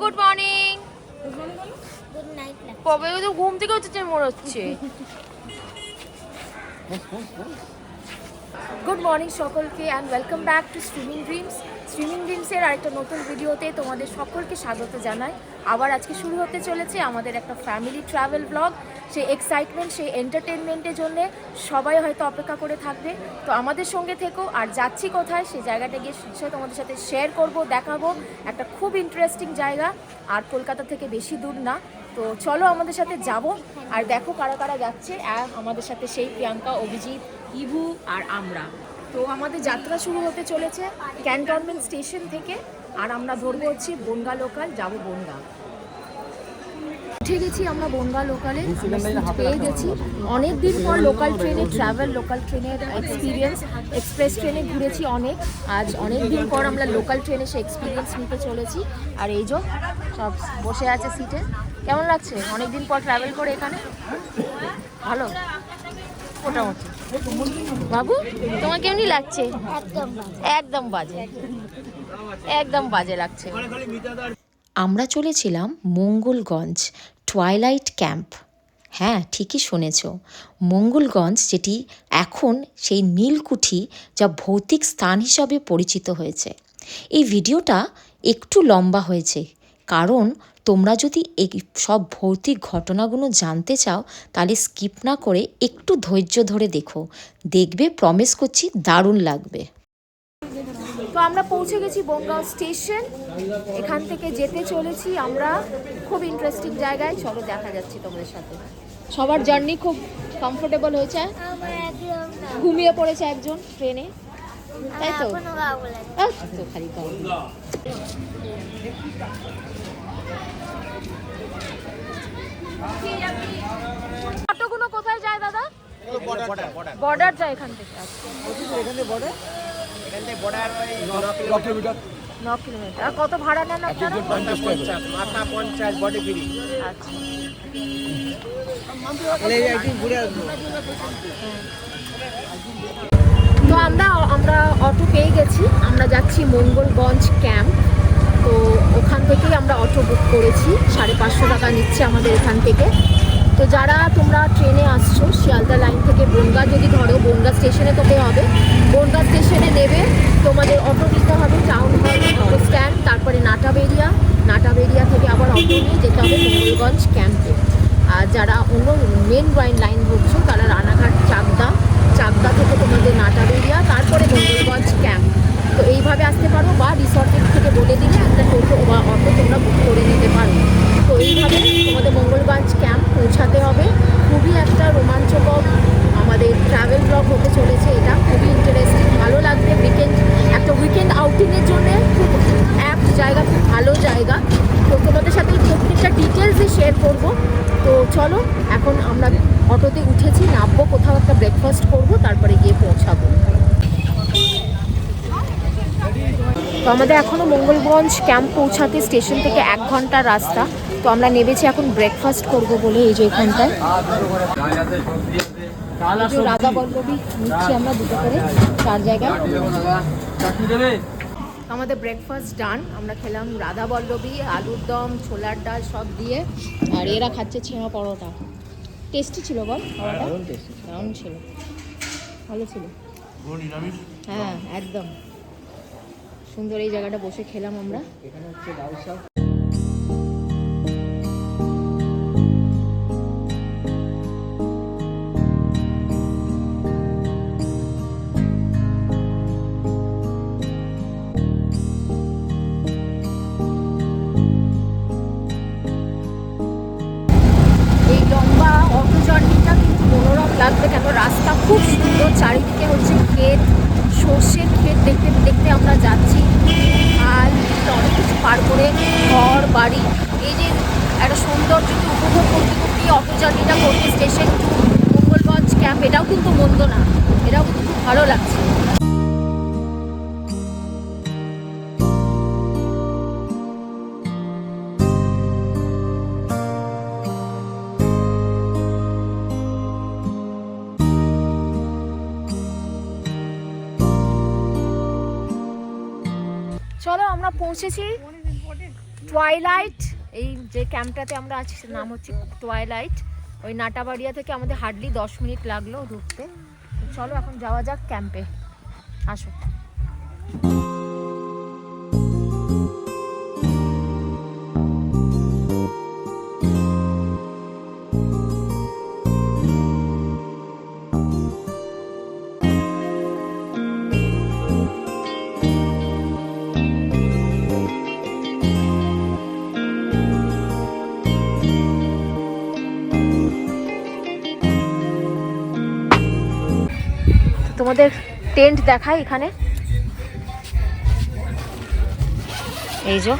Good morning. Good night. কবে তো ঘুম থেকে উঠেছে মনে হচ্ছে। গুড মর্নিং সকলকে and welcome back to streaming dreams. Streaming ড্রিমসের আরেকটা নতুন ভিডিওতে তোমাদের সকলকে স্বাগত জানাই। আবার আজকে শুরু হতে চলেছে আমাদের একটা ফ্যামিলি ট্রাভেল ব্লগ। সেই এক্সাইটমেন্ট, সেই এন্টারটেনমেন্টের জন্য সবাই হয়তো অপেক্ষা করে থাকবে। তো আমাদের সঙ্গে থেকো, আর যাচ্ছি কোথায় সেই জায়গাটা গিয়ে নিশ্চয়ই তোমাদের সাথে শেয়ার করব, দেখাবো। একটা খুব ইন্টারেস্টিং জায়গা, আর কলকাতা থেকে বেশি দূর না। তো চলো আমাদের সাথে যাব, আর দেখো কারা কারা যাচ্ছে। আমাদের সাথে সেই প্রিয়াঙ্কা, অভিজিৎ, ইভু আর আমরা। তো আমাদের যাত্রা শুরু হতে চলেছে ক্যান্টনমেন্ট স্টেশন থেকে, আর আমরা ধরবো হচ্ছে বনগাঁ লোকাল, যাবো বনগাঁ। উঠে গেছি আমরা বনগাঁ লোকালে, পেয়ে গেছি। অনেক দিন পর লোকাল ট্রেনে ট্রাভেল, লোকাল ট্রেনের এক্সপিরিয়েন্স। এক্সপ্রেস ট্রেনে ঘুরেছি অনেক, আজ অনেক দিন পর আমরা লোকাল ট্রেনে সে এক্সপিরিয়েন্স নিতে চলেছি। আর এই যে সব বসে আছে সিটে। কেমন লাগছে অনেক দিন পর ট্রাভেল করে এখানে? ভালো, মোটামুটি। বাবু তোমার কেমনি লাগছে? একদম বাজে, একদম বাজে লাগছে। আমরা চলেছিলাম মঙ্গলগঞ্জ টুয়াইলাইট ক্যাম্প। হ্যাঁ, ঠিকই শুনেছ, মঙ্গলগঞ্জ, যেটি এখন সেই নীলকুঠি, যা ভৌতিক স্থান হিসাবে পরিচিত হয়েছে। এই ভিডিওটা একটু লম্বা হয়েছে, কারণ তোমরা যদি এই সব ভৌতিক ঘটনাগুলো জানতে চাও তাহলে স্কিপ না করে একটু ধৈর্য ধরে দেখো, দেখবে প্রমিস করছি দারুণ লাগবে। তো আমরা পৌঁছে গেছি বনগাঁ স্টেশন। এখান থেকে যেতে চলেছি আমরা খুব ইন্টারেস্টিং জায়গায়। চলো দেখা যাচ্ছে তোমাদের সাথে। সবার জার্নি খুব কমফোর্টেবল হয়েছে, ঘুমিয়ে পড়েছে একজন ট্রেনে, তাই তো? তো খালি অটোগুলো কোথায় যায় দাদা? বর্ডার যায় এখান থেকে। আচ্ছা, 9 কিলোমিটার। আর কত ভাড়া নেন আপনারা? মাথা 50, বডি ফ্রি। আচ্ছা, তো আমরা অটো পেয়ে গেছি। আমরা যাচ্ছি মঙ্গলগঞ্জ ক্যাম্প। তো ওখান থেকেই আমরা অটো বুক করেছি, 550 টাকা নিচ্ছে আমাদের এখান থেকে। তো যারা তোমরা ট্রেনে আসছো শিয়ালদা লাইন থেকে বনগাঁ যদি ধরো, বনগাঁ স্টেশনে তোকে হবে, বনগাঁ স্টেশনে নেবে, তোমাদের অটো নিতে হবে টাউন হল অটো স্ট্যান্ড, তারপরে নাটাবেরিয়া থেকে আবার অটো নিয়ে যেতে হবে মঙ্গলগঞ্জ ক্যাম্পে। আর যারা অন্য মেন লাইন ধরছো তারা রানাঘাট চাকদা থেকে তোমাদের নাটাবেরিয়া, তারপরে মঙ্গলগঞ্জ ক্যাম্প। তো এইভাবে আসতে পারো, বা রিসর্টের থেকে বলে দিলে একটা টোটো বা অটো তোমরা বুক করে নিতে পারো। তো এইভাবে তোমাদের মঙ্গলগঞ্জ ক্যাম্প পৌঁছাতে হবে। খুবই একটা রোমাঞ্চকর আমাদের ট্রাভেল ব্লগ হতে চলেছে এটা। খুবই ইন্টারেস্টিং, ভালো লাগবে। উইকেন্ড আউটিংয়ের জন্য খুব অ্যাপ্ট জায়গা, খুব ভালো জায়গা। তো তোমাদের সাথে প্রত্যেকটা ডিটেলসই শেয়ার করব। তো চলো, এখন আমরা অটোতে উঠেছি, নামবো, কোথাও একটা ব্রেকফাস্ট করব, তারপরে গিয়ে পৌঁছাবো। তো আমাদের এখনও মঙ্গলগঞ্জ ক্যাম্প পৌঁছাতে স্টেশন থেকে 1 ঘন্টার রাস্তা। তো আমরা নেমেছি এখন ব্রেকফাস্ট করব বলে। এই যে এখানটায় রাধা বল্লভী নিচ্ছি আমরা 2টো করে 4 জায়গায়। আমাদের ব্রেকফাস্ট ডান। আমরা খেলাম রাধা বল্লভী, আলুর দম, ছোলার ডাল সব দিয়ে। আর এরা খাচ্ছে ছেঁড়া পরোটা। টেস্টি ছিল বল? দারুণ ছিল, ভালো ছিল। হ্যাঁ, একদম সুন্দর। এই জায়গাটা বসে খেলাম আমরা। এখানে হচ্ছে লাল শাক। এই লম্বা অটো জার্নিটা কিন্তু মনোরম লাগবে, কেন রাস্তা খুব সুন্দর। চারিদিকে হচ্ছে ক্ষেত, সর্ষের ক্ষেত দেখতে দেখতে আমরা যাচ্ছি। আর অনেক কিছু পার করে ঘর বাড়ি, এই যে একটা সৌন্দর্যকে উপভোগ করতে করতেই অটো জার্নিটা করতে স্টেশন টু মঙ্গলগঞ্জ ক্যাম্প। এটাও কিন্তু মন্দ না, এটাও কিন্তু খুব ভালো লাগছে। চলো, আমরা পৌঁছেছি টুয়াইলাইট, এই যে ক্যাম্পটাতে আমরা আছি সেটার নাম হচ্ছে টুয়াইলাইট। ওই নাটাবাড়িয়া থেকে আমাদের হার্ডলি 10 মিনিট লাগলো ঢুকতে। তো চলো এখন যাওয়া যাক ক্যাম্পে, আসো। তোমাদের টেন্ট দেখাই এখানে, এই যে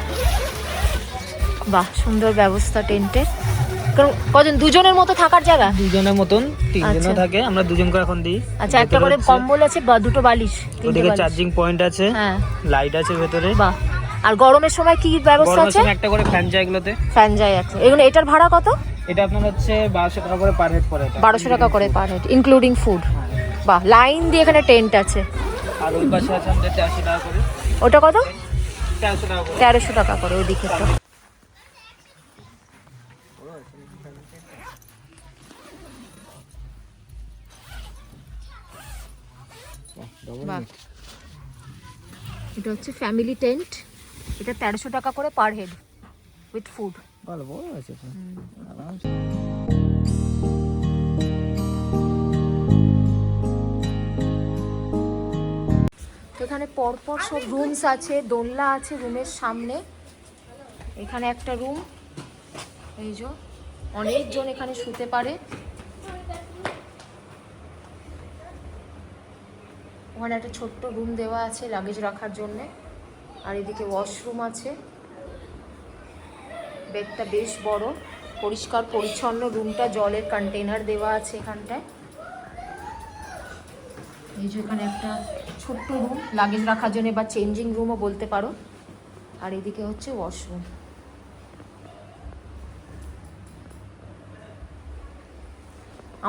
বাহ সুন্দর ব্যবস্থা টেন্টের। কজন, দুজনের মতো থাকার জায়গা? দুজনের মতন, তিনজনও আচ্ছা। থাকে, আমরা দুজন করে এখন দিই। আচ্ছা, একটা করে কম্বল আছে বা দুটো বালিশ? ওদিকে চার্জিং পয়েন্ট আছে, হ্যাঁ, লাইট আছে ভেতরে। বাহ। আর গরমের সময় কি ব্যবস্থা গরমের আছে? সময় একটা করে ফ্যান যায় এগুলোতে। ফ্যান যায় আছে। এগুলো, এটার ভাড়া কত? এটা আপনার হচ্ছে 1200 টাকা করে পার হেড পড়ে। 1200 টাকা করে পার হেড ইনক্লুডিং ফুড। বাহ, লাইন দিয়ে এখানে টেন্ট আছে। আর ওই পাশে আছে আমাদের 1300 টাকা করে। ওটা কত? 1300 টাকা করে। 1300 টাকা করে ওইদিকে তো। বাহ, এটা হচ্ছে ফ্যামিলি টেন্ট। এটা 1300 টাকা করে পার হেড উইথ ফুড। ভালো বড় আছে তো। এখানে পরপর সব রুমস আছে, দোলনা আছে রুমের সামনে। এখানে একটা রুম, এই যে অনেকজন এখানে শুতে পারে। ওখানে একটা ছোট্ট রুম দেওয়া আছে লাগেজ রাখার জন্য। আর এদিকে ওয়াশরুম আছে। বেডটা বেশ বড়, পরিষ্কার পরিচ্ছন্ন রুমটা, জলের কন্টেনার দেওয়া আছে এখানটায়। এই যে এখানে একটা ছোট্ট রুম লাগেজ রাখার জন্য বা চেঞ্জিং রুমও বলতে পারো। আর এদিকে হচ্ছে ওয়াশরুম।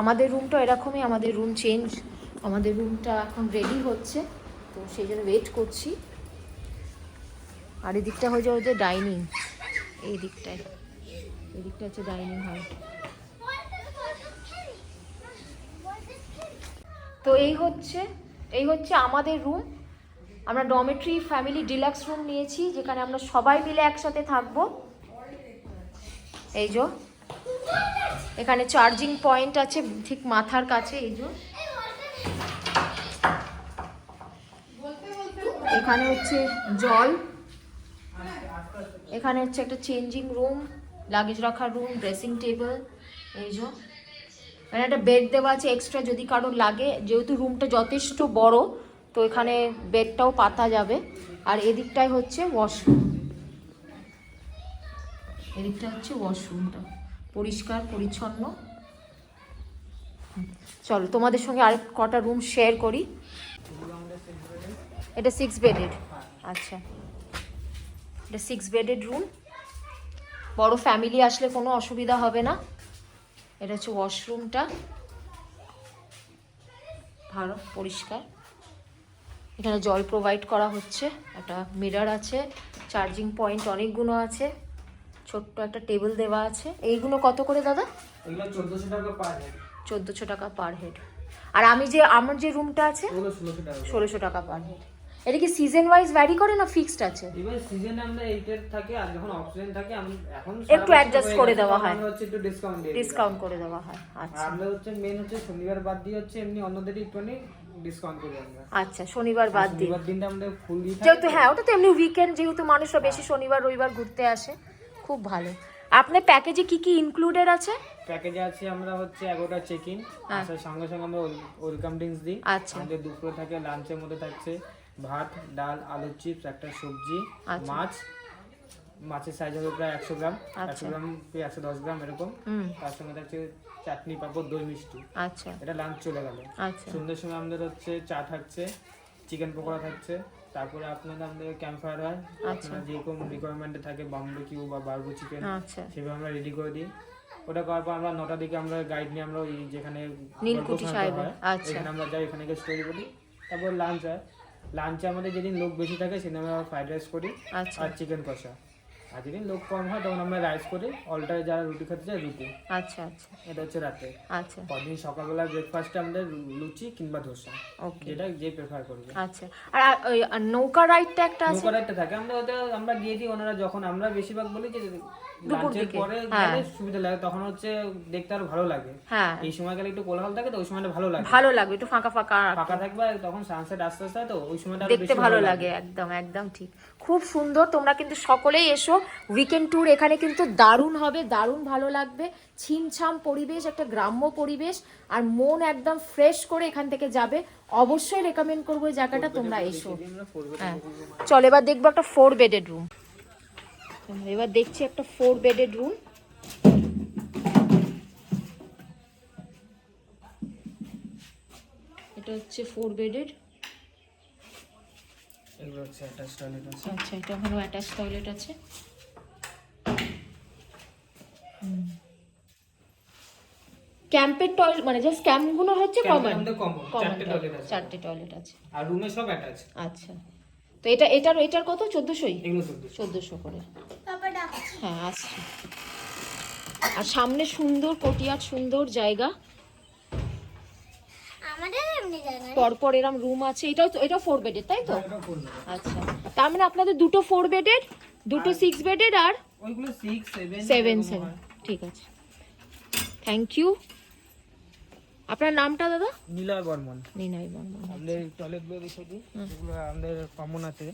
আমাদের রুমটা এরকমই, আমাদের রুম চেঞ্জ, আমাদের রুমটা এখন রেডি হচ্ছে, তো সেই জন্য ওয়েট করছি। আর এদিকটা হয়ে যাবে যে ডাইনিং, এই দিকটায়, এই দিকটা হচ্ছে ডাইনিং হল। তো এই হচ্ছে আমাদের রুম। আমরা ডরমেটরি ফ্যামিলি ডিলাক্স রুম নিয়েছি, যেখানে আমরা সবাই মিলে একসাথে থাকবো। এই যে এখানে চার্জিং পয়েন্ট আছে ঠিক মাথার কাছে। এই যে এখানে হচ্ছে জল, এখানে হচ্ছে একটা চেঞ্জিং রুম, লাগেজ রাখার রুম, ড্রেসিং টেবিল। এই যে এখানে একটা বেড দেওয়া আছে এক্সট্রা যদি কারোর লাগে, যেহেতু রুমটা যথেষ্ট বড়, তো এখানে বেডটাও পাতা যাবে। আর এদিকটায় হচ্ছে ওয়াশরুম, এদিকটা হচ্ছে ওয়াশরুমটা পরিষ্কার পরিচ্ছন্ন। চলো তোমাদের সঙ্গে আরেক কটা রুম শেয়ার করি। এটা 6 বেডেড। আচ্ছা, এটা 6 বেডেড রুম, বড় ফ্যামিলি আসলে কোনো অসুবিধা হবে না। এটা হচ্ছে ওয়াশরুমটা, ভালো পরিষ্কার। এখানে জল প্রোভাইড করা হচ্ছে, একটা মিরর আছে, চার্জিং পয়েন্ট অনেকগুলো আছে, ছোট্ট একটা টেবিল দেওয়া আছে। এইগুলো কত করে দাদা? এগুলো 1400 টাকা পার হেড। 1400 টাকা পার হেড। আর আমার যে রুমটা আছে ওগুলো 1600 টাকা। 1600 টাকা পার হেড। এটা কি সিজন ওয়াইজ ভ্যারি করে না ফিক্সড আছে? এবার সিজনে আমরা 8 থাকে, আর যখন অফ সিজন থাকে এখন একটু অ্যাডজাস্ট করে দেওয়া হয়, আমরা হচ্ছে একটু ডিসকাউন্ট করে দেওয়া হয়। আচ্ছা, আমরা হচ্ছে মেন হচ্ছে শনিবার বাদ দিয়ে হচ্ছে এমনি অন্যদেরই একটুখানি ডিসকাউন্ট করি আমরা। আচ্ছা, শনিবার বাদ দিয়ে, শনিবার দিনটা আমাদের ফুলই থাকে, যেহেতু হ্যাঁ ওটা তো এমনি উইকেন্ড, যেহেতু মানুষরা বেশি শনিবার রবিবার ঘুরতে আসে। খুব ভালো। আপনার প্যাকেজে কি কি ইনক্লুডেড আছে? প্যাকেজে আছে আমরা হচ্ছে 11টা চেক ইন, আসার সঙ্গে সঙ্গে আমরা ওয়েলকাম ড্রিঙ্কস দিই। আচ্ছা, আমাদের দুপুরে থাকে, লাঞ্চের মধ্যে থাকছে ভাত, ডাল, আলু চিপস, একটা সবজি, মাছ। মাছের সাইজ হবে প্রায় 100 গ্রাম, 100 গ্রাম কি 110 গ্রাম এরকম। তার সঙ্গে থাকছে চাটনি, পাঁপড়, দই, মিষ্টি। আচ্ছা, এটা লাঞ্চ চলে গেল। আচ্ছা, সন্ধ্যের সময় আমাদের হচ্ছে চা থাকছে, চিকেন পকোড়া থাকছে। তারপরে আমাদের ক্যাম্প ফায়ার হয়, আপনার যেরকম রিকোয়ারমেন্টে থাকে বাম্বকিউ বা বারবু চিকেন, আচ্ছা, সেভাবে আমরা রেডি করে দিই। ওটা করার পর আমরা 9টার দিকে আমরা গাইড নিয়ে আমরা ওই যেখানে নীলকুঠি সাহেব, আচ্ছা, এখানে আমরা যাই, এখানে গিয়ে স্টোরি বলি। তারপর লাঞ্চ হয়। লাঞ্চে আমাদের যেদিন লোক বেশি থাকে সেদিন আমরা ফ্রাইড রাইস করি আচ্ছা, আর চিকেন কষা। আর যেদিন লোক কম হয় তখন আমরা রাইস করি, অল্টারে যারা রুটি খেতে চায় রুটি। আচ্ছা আচ্ছা এটা হচ্ছে রাতে। আচ্ছা কদিন সকালবেলা ব্রেকফাস্টে আমাদের লুচি কিংবা ধোসা, ওকে যেটা যে প্রেফার করবে। আচ্ছা। আর ওই নৌকা রাইডটা একটা আছে, নৌকা রাইডটা থাকে, আমরা দিয়ে দিই ওনারা যখন, আমরা বেশিরভাগ বলি যে দুপুর লাঞ্চের দিকে। পরে হ্যাঁ। গেলে সুবিধা লাগে, তখন হচ্ছে দেখতে আরো ভালো লাগে। হ্যাঁ এই সময় গেলে একটু কোলাহল থাকে তো ওই সময়টা ভালো লাগে, ভালো লাগবে, একটু ফাঁকা ফাঁকা ফাঁকা থাকবে, আর তখন সানসেট আস্তে আস্তে হয় তো ওই সময়টা আরো দেখতে বেশি ভালো লাগে। একদম একদম ঠিক, খুব সুন্দর। তোমরা কিন্তু সকলেই এসো, উইকেন্ড ট্যুর এখানে কিন্তু দারুণ হবে, দারুণ ভালো লাগবে। ছিমছাম পরিবেশ, একটা গ্রাম্য পরিবেশ, আর মন একদম ফ্রেশ করে এখান থেকে যাবে। অবশ্যই রেকমেন্ড করবো এই জায়গাটা, তোমরা এসো। হ্যাঁ চল এবার দেখবো একটা 4 বেডেড রুম। এবার দেখছি একটা 4 বেডেড রুম। এটা হচ্ছে 4 বেডেড। এগুলো হচ্ছে অ্যাটাচ টয়লেট আছে। আচ্ছা এটা ওখানেও অ্যাটাচ টয়লেট আছে। ক্যাম্পের টয়লেট মানে জাস্ট ক্যাম্পগুলো হচ্ছে কমন, আমাদের কমন চারটে টয়লেট আছে, 4টে টয়লেট আছে। আর রুমে সব অ্যাটাচ। আচ্ছা তো এটার কত? 1400ই? এগুলো 1400 করে। পাপা ডাকছে। হ্যাঁ আসছি। আর সামনে সুন্দর কোটিয়ার সুন্দর জায়গা, আমাদের এমনি জায়গা পরপর এরম রুম আছে। এটাও 4 বেডের তাই তো? আচ্ছা তার মানে আপনাদের দুটো 4 বেডের, দুটো 6 বেডের, আর ওইগুলো 6 7 ঠিক আছে। Thank you. আপনার নামটা দাদা? নীলয় বর্মন। নিনাই বর্মন। আমাদের টয়লেটগুলো দেখে দিই, এগুলো আমাদের কমন আছে।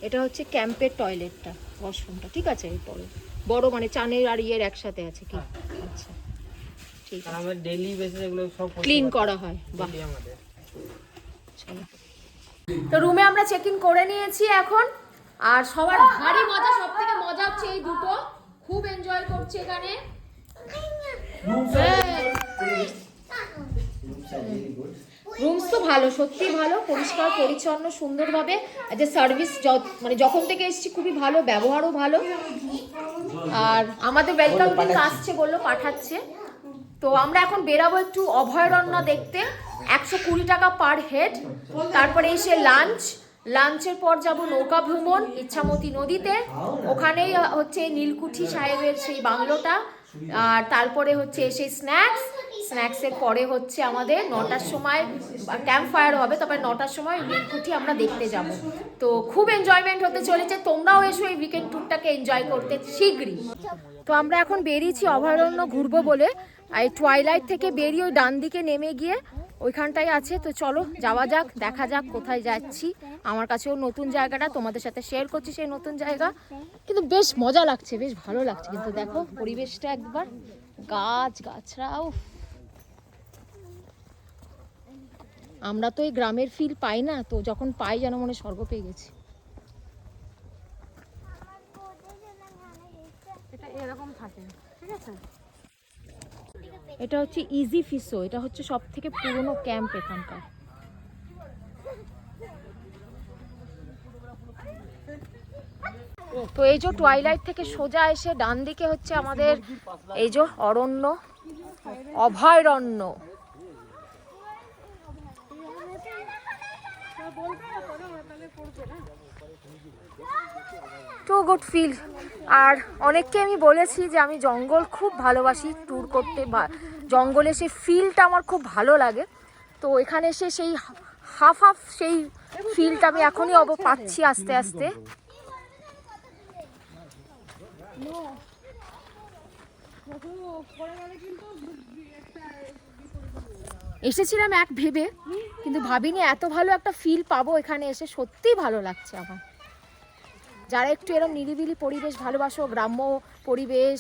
এটা হচ্ছে ক্যাম্পের টয়লেটটা, ওয়াশরুমটা, ঠিক আছে? এরপরে বড় মানে চানের আর ইয়ের একসাথে আছে কি? আচ্ছা ঠিক আর আছে, আমাদের ডেইলি বেসিস এগুলো সব ক্লিন করা হয়। বাহ daily আমাদের। চলো। তো রুমে আমরা চেক ইন করে নিয়েছি এখন, আর সবার ভারী মজা, সব থেকে মজা হচ্ছে এই দুটো, খুব এনজয় করছে এখানে। রুমস তো ভালো, সত্যি ভালো, পরিষ্কার পরিচ্ছন্ন সুন্দরভাবে। আর যে সার্ভিস মানে যখন থেকে এসেছি খুবই ভালো, ব্যবহারও ভালো। আর আমাদের ওয়েলকাম ড্রিঙ্ক আসছে, বললো পাঠাচ্ছে। তো আমরা এখন বেরাবো একটু অভয়ারণ্য দেখতে, 120 টাকা পার হেড। তারপরে এসে লাঞ্চের পর যাব নৌকা ভ্রমণ ইচ্ছামতি নদীতে, ওখানেই হচ্ছে নীলকুঠি সাহেবের সেই বাংলোটা। আর তারপরে হচ্ছে এসে স্ন্যাক্সের পরে হচ্ছে আমাদের 9টার সময় ক্যাম্প ফায়ার হবে, তারপরে 9টার সময় নীলকুঠি আমরা দেখতে যাব। তো খুব এনজয়মেন্ট হতে চলেছে, তোমরাও এসো এই উইকেন্ড ট্যুরটাকে এনজয় করতে শীঘ্রই। তো আমরা এখন বেরিয়েছি অভয়ারণ্য ঘুরবো বলে, এই টুয়াইলাইট থেকে বেরিয়ে ওই ডান দিকে নেমে গিয়ে ওইখানটাই আছে। তো চলো যাওয়া যাক, দেখা যাক কোথায় যাচ্ছি। আমার কাছেও নতুন জায়গাটা, তোমাদের সাথে শেয়ার করছি সেই নতুন জায়গা। কিন্তু বেশ মজা লাগছে, বেশ ভালো লাগছে। কিন্তু দেখো পরিবেশটা একবার, গাছরাও। আমরা তো এই গ্রামের ফিল পাই না, তো যখন পাই যেন মনে স্বর্গ পেয়ে গেছি। এটা এরকম থাকে, ঠিক আছে? এটা হচ্ছে ইজি ফিশো, এটা হচ্ছে সব থেকে পুরনো ক্যাম্প এখানকার। তো এই যে টুয়াইলাইট থেকে সোজা এসে ডান দিকে হচ্ছে আমাদের এই যে অভয়ারণ্য। Two good feel. আর অনেককে আমি বলেছি যে আমি জঙ্গল খুব ভালোবাসি, ট্যুর করতে, বা জঙ্গলে সেই ফিলটা আমার খুব ভালো লাগে। তো এখানে এসে সেই হাফ সেই ফিলটা আমি এখনই পাচ্ছি আস্তে আস্তে। এসেছিলাম এক ভেবে, কিন্তু ভাবিনি এত ভালো একটা ফিল পাবো এখানে এসে। সত্যিই ভালো লাগছে আমার। যারা একটু এরকম নিরিবিলি পরিবেশ ভালোবাসো, গ্রাম্য পরিবেশ,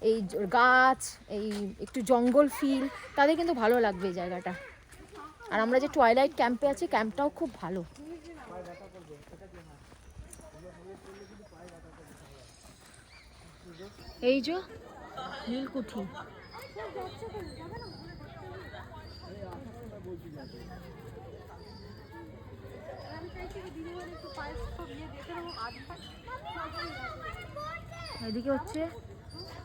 এই গাছ, এই একটু জঙ্গল ফিল, তাদের কিন্তু ভালো লাগবে এই জায়গাটা। আর আমরা যে টুয়াইলাইট ক্যাম্পে আছি, ক্যাম্পটাও খুব ভালো। এই যে নীলকুঠি, এদিকে হচ্ছে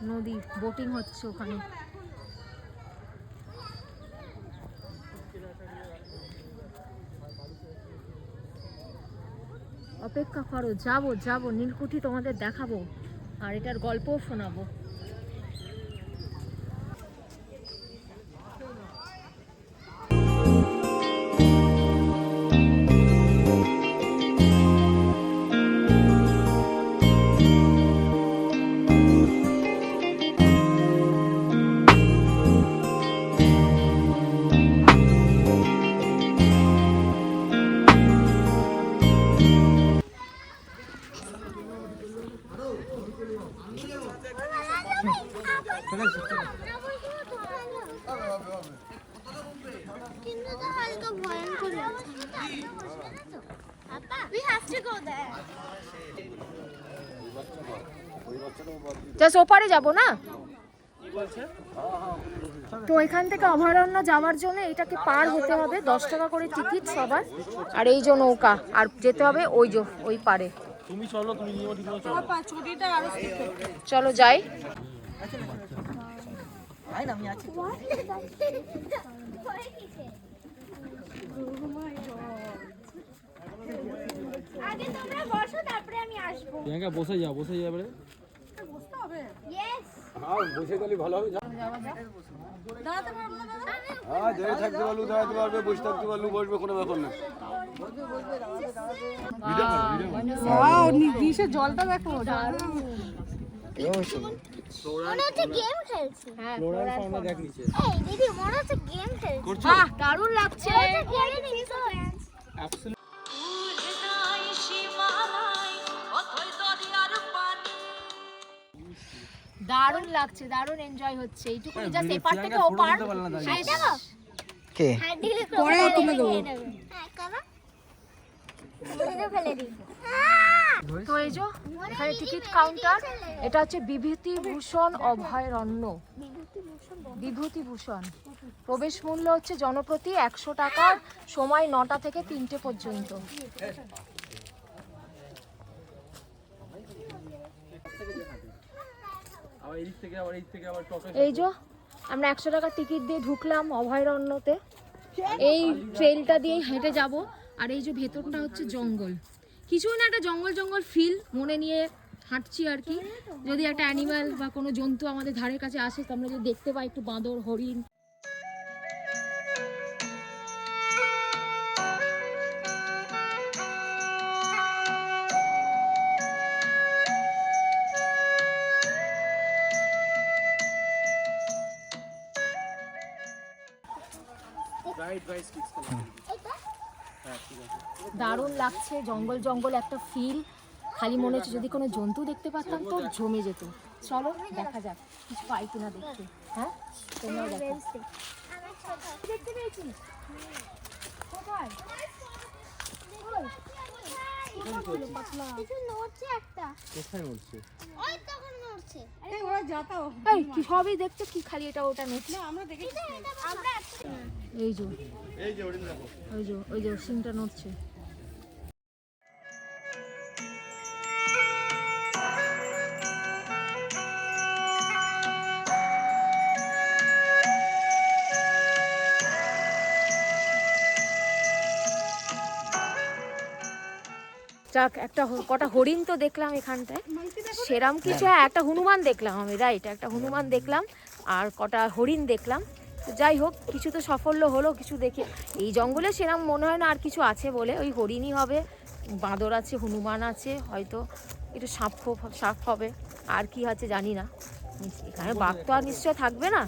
নদী, বোটিং হচ্ছে ওখানে। অপেক্ষা করো, যাবো যাবো, নীলকুঠি তোমাদের দেখাবো আর এটার গল্পও শোনাবো। কিন্তু তো হালকা ভয়ঙ্কর লাগছে। We have to go there. Just ওপারে যাবো না? তো এখান থেকে অভয়ারণ্য যাওয়ার জন্য এটাকে পার হতে হবে, 10 টাকা করে টিকিট সবার। আর এই যে নৌকা, আর যেতে হবে ওই পারে। তুমি চলো, তুমি নিও, ঠিক আছে, চলো। চলো যাই। আগে তোমরা বসো, তারপরে আমি আসবো। প্রিয়াঙ্কা বসে যাবে। Yes. হ্যাঁ, বসে গেলে ভালো হবে। দাঁড়াতে পারবো না দাদা? হ্যাঁ, দাঁড়িয়ে থাকতে পারলু, দাঁড়াতে পারবে, বসে থাকতে পারলু, বসবে, কোনো ব্যাপার না। জলটা দেখো, মনে হচ্ছে গেম খেলছি। হ্যাঁ ফ্লোরাল ফাউন্ডা দেখ নিচে। এই দিদি মনে হচ্ছে গেম খেলছি। করছো? বাহ দারুণ লাগছে। অ্যাবসলিউট। দারুণ লাগছে, দারুণ এনজয় হচ্ছে। এইটুকুনি জাস্ট এপার থেকে ওপার শেষ। কে হ্যাঁ দিলে পরে তুমি দেবো। হ্যাঁ করো। দিলে ফেলে দিই। তো এই যে এখানে টিকিট কাউন্টার, এটা হচ্ছে বিভূতিভূষণ অভয়ারণ্য। বিভূতিভূষণ প্রবেশ মূল্য হচ্ছে জনপ্রতি 100 টাকা, সময় 9টা থেকে 3টে পর্যন্ত। এই যে আমরা 100 টাকা টিকিট দিয়ে ঢুকলাম অভয়ারণ্যতে। এই ট্রেলটা দিয়ে হেঁটে যাব। আর এই যে ভেতরটা হচ্ছে জঙ্গল, কিছুই না, একটা জঙ্গল জঙ্গল ফিল মনে নিয়ে হাঁটছি আর কি। যদি একটা অ্যানিম্যাল বা কোনো জন্তু আমাদের ধারের কাছে আসে, তো আমরা যদি দেখতে পাই একটু বাঁদর, হরিণ। দারুণ লাগছে, জঙ্গল জঙ্গল একটা ফিল। খালি মনে হচ্ছে যদি কোনো জন্তু দেখতে পারতাম তো জমে যেত। চলো দেখা যাক কিছু পাই কিনা দেখতে। হ্যাঁ তোমরাও দেখো। দেখতে পেয়েছি কোথায়? কিছু নড়ছে একটা। কোথায় উঠছে? ওই তখন নড়ছে। এই কি সবই দেখছো কি খালি এটা ওটা নেই? আমরা এই যে ওই যে সিংটা নড়ছে। যাক, কটা হরিণ তো দেখলাম এখানটায়, সেরাম কিছু। হ্যাঁ একটা হনুমান দেখলাম আমি, রাইট, একটা হনুমান দেখলাম আর কটা হরিণ দেখলাম। যাই হোক, কিছু তো সাফল্য হলো, কিছু দেখে। এই জঙ্গলে সেরাম মনে হয় না আর কিছু আছে বলে, ওই হরিণই হবে, বাঁদর আছে, হনুমান আছে, হয়তো একটু সাপ হবে, আর কি আছে জানি না। এখানে বাঘ তো আর নিশ্চয় থাকবে না।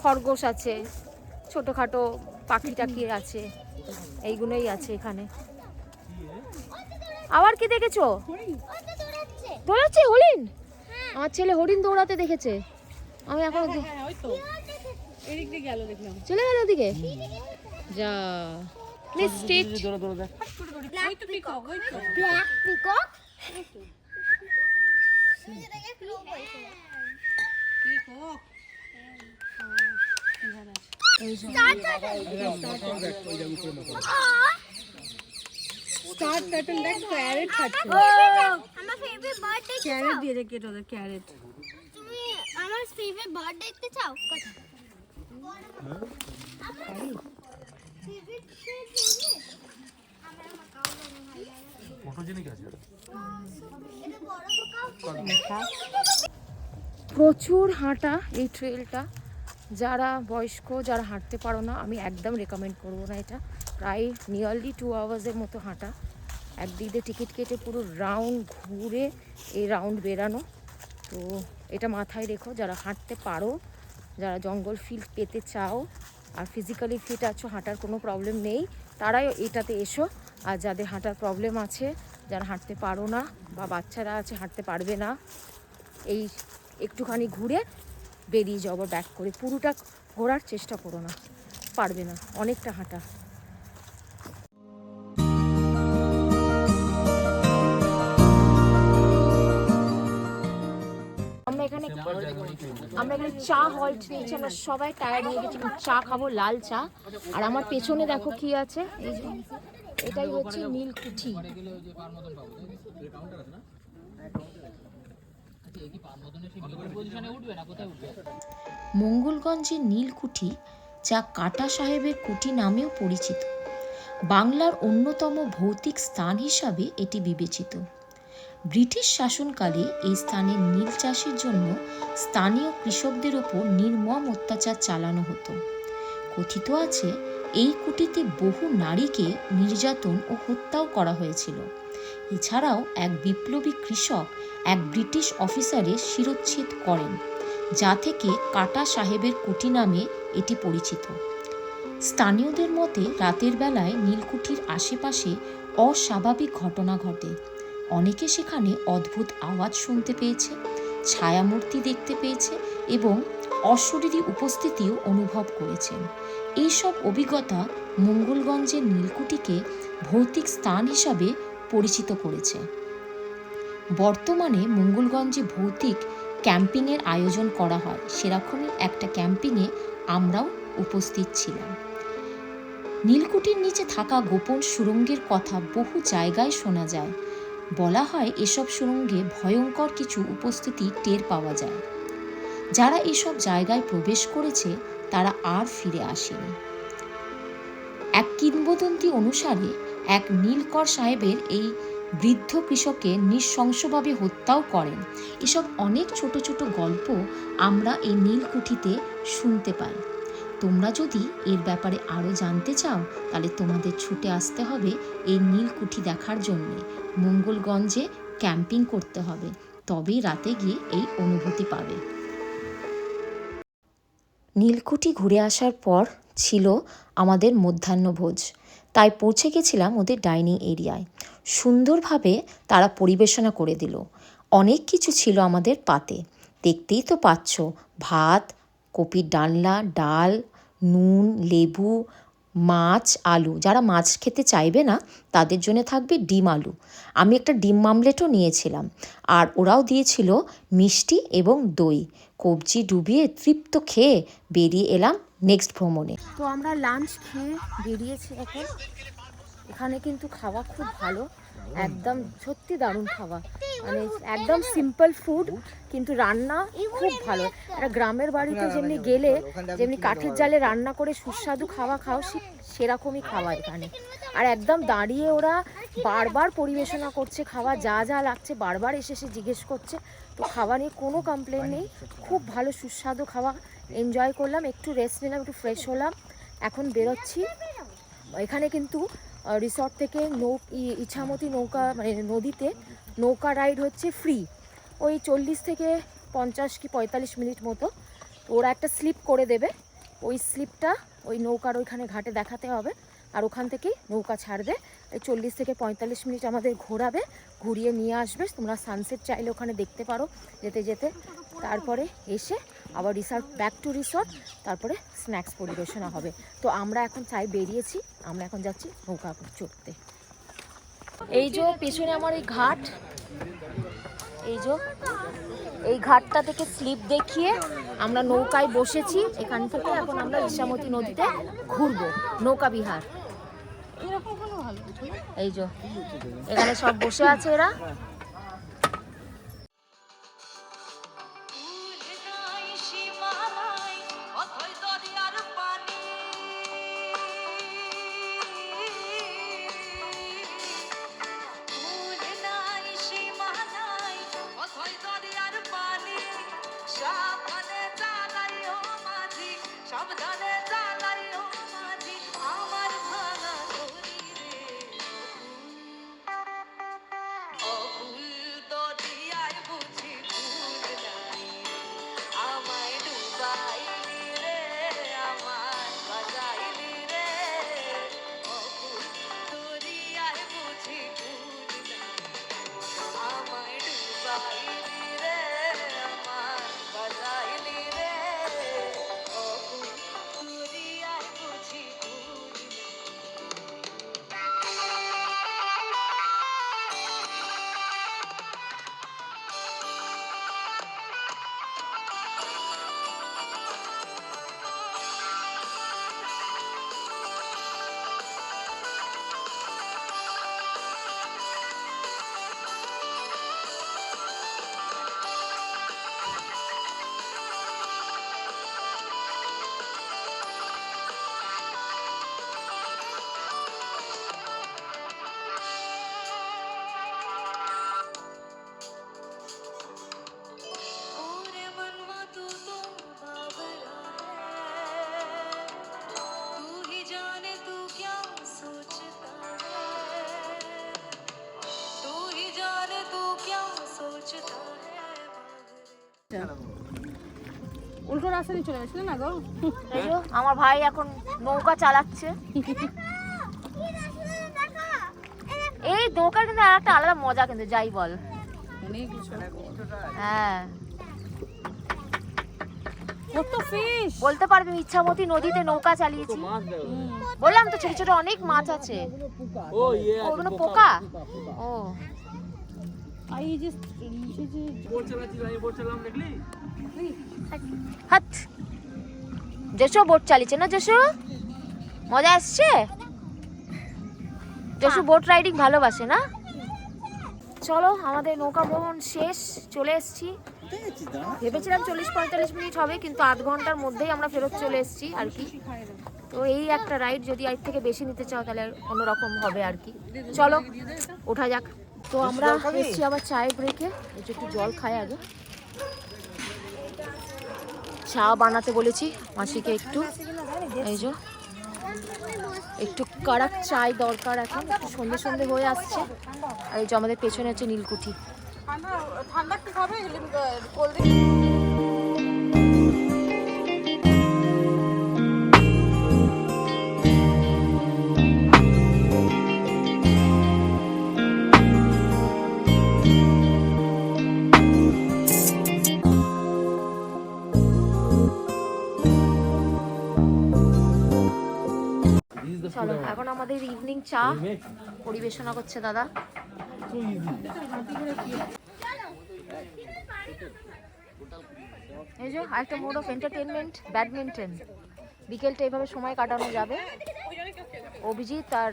খরগোশ আছে, ছোটোখাটো পাখি টাকি আছে, এইগুলোই আছে এখানে। আবার কি দেখেছো? দৌড়াচ্ছে হরিণ। আমার ছেলে হরিণ দৌড়াতে দেখেছে, আমি এখন চলে গেল ওদিকে। যা mistake. Black peacock. Star turtle দেখ, ক্যারেট খাচ্ছে। আমার ফেভারিট বার্থডে ক্যারেট দিয়ে রেখে ওদের ক্যারেট। তুমি আমার ফেভারিট বার্ড দেখতে চাও? প্রচুর হাঁটা এই ট্রেলটা, যারা বয়স্ক, যারা হাঁটতে পারো না, আমি একদম রেকমেন্ড করবো না এটা। প্রায় নিয়ারলি 2 আওয়ার্সের মতো হাঁটা, একদিক দিয়ে টিকিট কেটে পুরো রাউন্ড ঘুরে এই রাউন্ড বেরানো। তো এটা মাথায় রেখো, যারা হাঁটতে পারো, যারা জঙ্গল ফিল পেতে চাও আর ফিজিক্যালি ফিট আছো, হাঁটার কোনো প্রবলেম নেই, তারাই এটাতে এসো। আর যাদের হাঁটার প্রবলেম আছে, যারা হাঁটতে পারো না বা বাচ্চারা আছে হাঁটতে পারবে না, এই একটুখানি ঘুরে বেরিয়ে যাও, আবার ব্যাক করে। পুরোটা ঘোরার চেষ্টা করো না, পারবে না, অনেকটা হাঁটা। আমরা এখানে চা হল্ট নিয়েছি, আমরা সবাই টায়ার্ড হয়ে গেছি, চা খাবো, লাল চা। আর আমার পেছনে দেখো কি আছে, এই যে এটাই হচ্ছে নীলকুঠি। মঙ্গলগঞ্জের নীলকুঠি, যা কাটা সাহেবের কুঠি নামেও পরিচিত, বাংলার অন্যতম ভৌতিক স্থান হিসাবে এটি বিবেচিত। ব্রিটিশ শাসনকালে এই স্থানে নীল চাষের জন্য স্থানীয় কৃষকদের ওপর নির্মম অত্যাচার চালানো হতো। কথিত আছে এই কুঠিতে বহু নারীকে নির্যাতন ও হত্যাও করা হয়েছিল। এছাড়াও এক বিপ্লবী কৃষক এক ব্রিটিশ অফিসারের শিরচ্ছেদ করেন, যা থেকে কাটা সাহেবের কুঠি নামে এটি পরিচিত। স্থানীয়দের মতে রাতের বেলায় নীলকুঠির আশেপাশে অস্বাভাবিক ঘটনা ঘটে। অনেকে সেখানে অদ্ভুত আওয়াজ শুনতে পেয়েছে, ছায়ামূর্তি দেখতে পেয়েছে এবং অশরীরী উপস্থিতিও অনুভব করেছেন। এইসব অভিজ্ঞতা মঙ্গলগঞ্জের নীলকুঠিকে ভৌতিক স্থান হিসাবে পরিচিত করেছে। বর্তমানে মঙ্গলগঞ্জে ভৌতিক ক্যাম্পিংয়ের আয়োজন করা হয়, সেরকমই একটা ক্যাম্পিংয়ে আমরাও উপস্থিত ছিলাম। নীলকুঠির নিচে থাকা গোপন সুড়ঙ্গের কথা বহু জায়গায় শোনা যায়। বলা হয় এসব সুড়ঙ্গে ভয়ঙ্কর কিছু উপস্থিতি টের পাওয়া যায়। যারা এসব জায়গায় প্রবেশ করেছে তারা আর ফিরে আসেনি। এক কিংবদন্তি অনুসারে এক নীলকর সাহেবের এই বৃদ্ধ কৃষককে নৃশংসভাবে হত্যাও করেন। এসব অনেক ছোট ছোট গল্প আমরা এই নীলকুঠিতে শুনতে পাই। তোমরা যদি এর ব্যাপারে আরও জানতে চাও তাহলে তোমাদের ছুটে আসতে হবে এই নীলকুঠি দেখার জন্যে। মঙ্গলগঞ্জে ক্যাম্পিং করতে হবে, তবেই রাতে গিয়ে এই অনুভূতি পাবে। নীলকুঠি ঘুরে আসার পর ছিল আমাদের মধ্যাহ্নভোজ, তাই পৌঁছে গেছিলাম ওদের ডাইনিং এরিয়ায়। সুন্দরভাবে তারা পরিবেশনা করে দিল। অনেক কিছু ছিল আমাদের পাতে, দেখতেই তো পাচ্ছ, ভাত, কপির ডালনা, ডাল, নুন, লেবু, মাছ, আলু। যারা মাছ খেতে চাইবে না তাদের জন্য থাকবে ডিম আলু। আমি একটা ডিম মামলেটও নিয়েছিলাম, আর ওরাও দিয়েছিল মিষ্টি এবং দই। কবজি ডুবিয়ে তৃপ্ত খেয়ে বেরিয়ে এলাম নেক্সট ভ্রমণে। তো আমরা লাঞ্চ খেয়ে বেরিয়েছি এখন। এখানে কিন্তু খাওয়া খুব ভালো, একদম সত্যি দারুণ খাওয়া, মানে একদম সিম্পল ফুড, কিন্তু রান্না খুব ভালো। একটা গ্রামের বাড়িতে যেমনি গেলে যেমনি কাঠের জালে রান্না করে সুস্বাদু খাওয়া খাও, সেরকমই খাওয়া এখানে। আর একদম দাঁড়িয়ে ওরা বারবার পরিবেশনা করছে খাওয়া, যা যা লাগছে বারবার এসে এসে জিজ্ঞেস করছে। তো খাওয়া নিয়ে কোনো কমপ্লেন নেই, খুব ভালো সুস্বাদু খাওয়া, এনজয় করলাম, একটু রেস্ট নিলাম, একটু ফ্রেশ হলাম, এখন বেরোচ্ছি। এখানে কিন্তু রিসর্ট থেকে ইছামতি নৌকা, মানে নদীতে নৌকা রাইড হচ্ছে ফ্রি, ওই 40 থেকে 50 কি 45 মিনিট মতো। ওরা একটা স্লিপ করে দেবে, ওই স্লিপটা ওই নৌকার ওইখানে ঘাটে দেখাতে হবে, আর ওখান থেকেই নৌকা ছাড়বে। এই 40 থেকে 45 মিনিট আমাদের ঘোরাবে, ঘুরিয়ে নিয়ে আসবে। তোমরা সানসেট চাইলে ওখানে দেখতে পারো যেতে যেতে। তারপরে এসে আবার রিসর্ট, ব্যাক টু রিসর্ট, তারপরে স্ন্যাক্স পরিবেশনা হবে। তো আমরা এখন বেরিয়েছি, আমরা এখন যাচ্ছি নৌকা চড়তে। এই যে পেছনে আমার এই ঘাট, এই ঘাটটা থেকে স্লিপ দেখিয়ে আমরা নৌকায় বসেছি। এখান থেকে এখন আমরা ইছামতি নদীতে ঘুরবো, নৌকা বিহার। এই যে এখানে সব বসে আছে এরা। উল্টো রাস্তা দিয়ে চলে গেছিল না গো। এই যে আমার ভাই এখন নৌকা চালাচ্ছে। এই নৌকা কিন্তু আর একটা আলাদা মজা কিন্তু, যাই বল। হ্যাঁ, কত ফিশ বলতে পারবি ইচ্ছামতি নদীতে নৌকা চালিয়েছি। বললাম তো ছোট ছোট অনেক মাছ আছে। ওগুলো পোকা। ও এই যে হাত যশো বোট চালিয়েছে না? যশো মজা আসছে? যশো বোট রাইডিং ভালোবাসে না? চলো আমাদের নৌকা ভ্রমণ শেষ, চলে এসেছি। ভেবেছিলাম 40-45 মিনিট হবে, কিন্তু আধ ঘন্টার মধ্যেই আমরা ফেরত চলে এসেছি আর কি। তো এই একটা রাইড, যদি এর থেকে বেশি নিতে চাও তাহলে অন্যরকম হবে আর কি। চলো ওঠা যাক। তো আমরা এসেছি আবার চায়ের ব্রেকে। একটু জল খাই আগে। চা বানাতে বলেছি মাসিকে একটু। এই যে একটু কড়ক চাই দরকার এখন, একটু সন্ধে সন্ধে হয়ে আসছে। আর এই যে আমাদের পেছনে হচ্ছে নীলকুঠি। ঠান্ডা কি খাবে? কোল্ড চলো এখন আমাদের ইভিনিং চা পরিবেশনা করছে দাদা। এই যে আরেকটা মোড অফ এন্টারটেনমেন্ট, ব্যাডমিন্টন। বিকেলটা এইভাবে সময় কাটানো যাবে। অভিজিৎ আর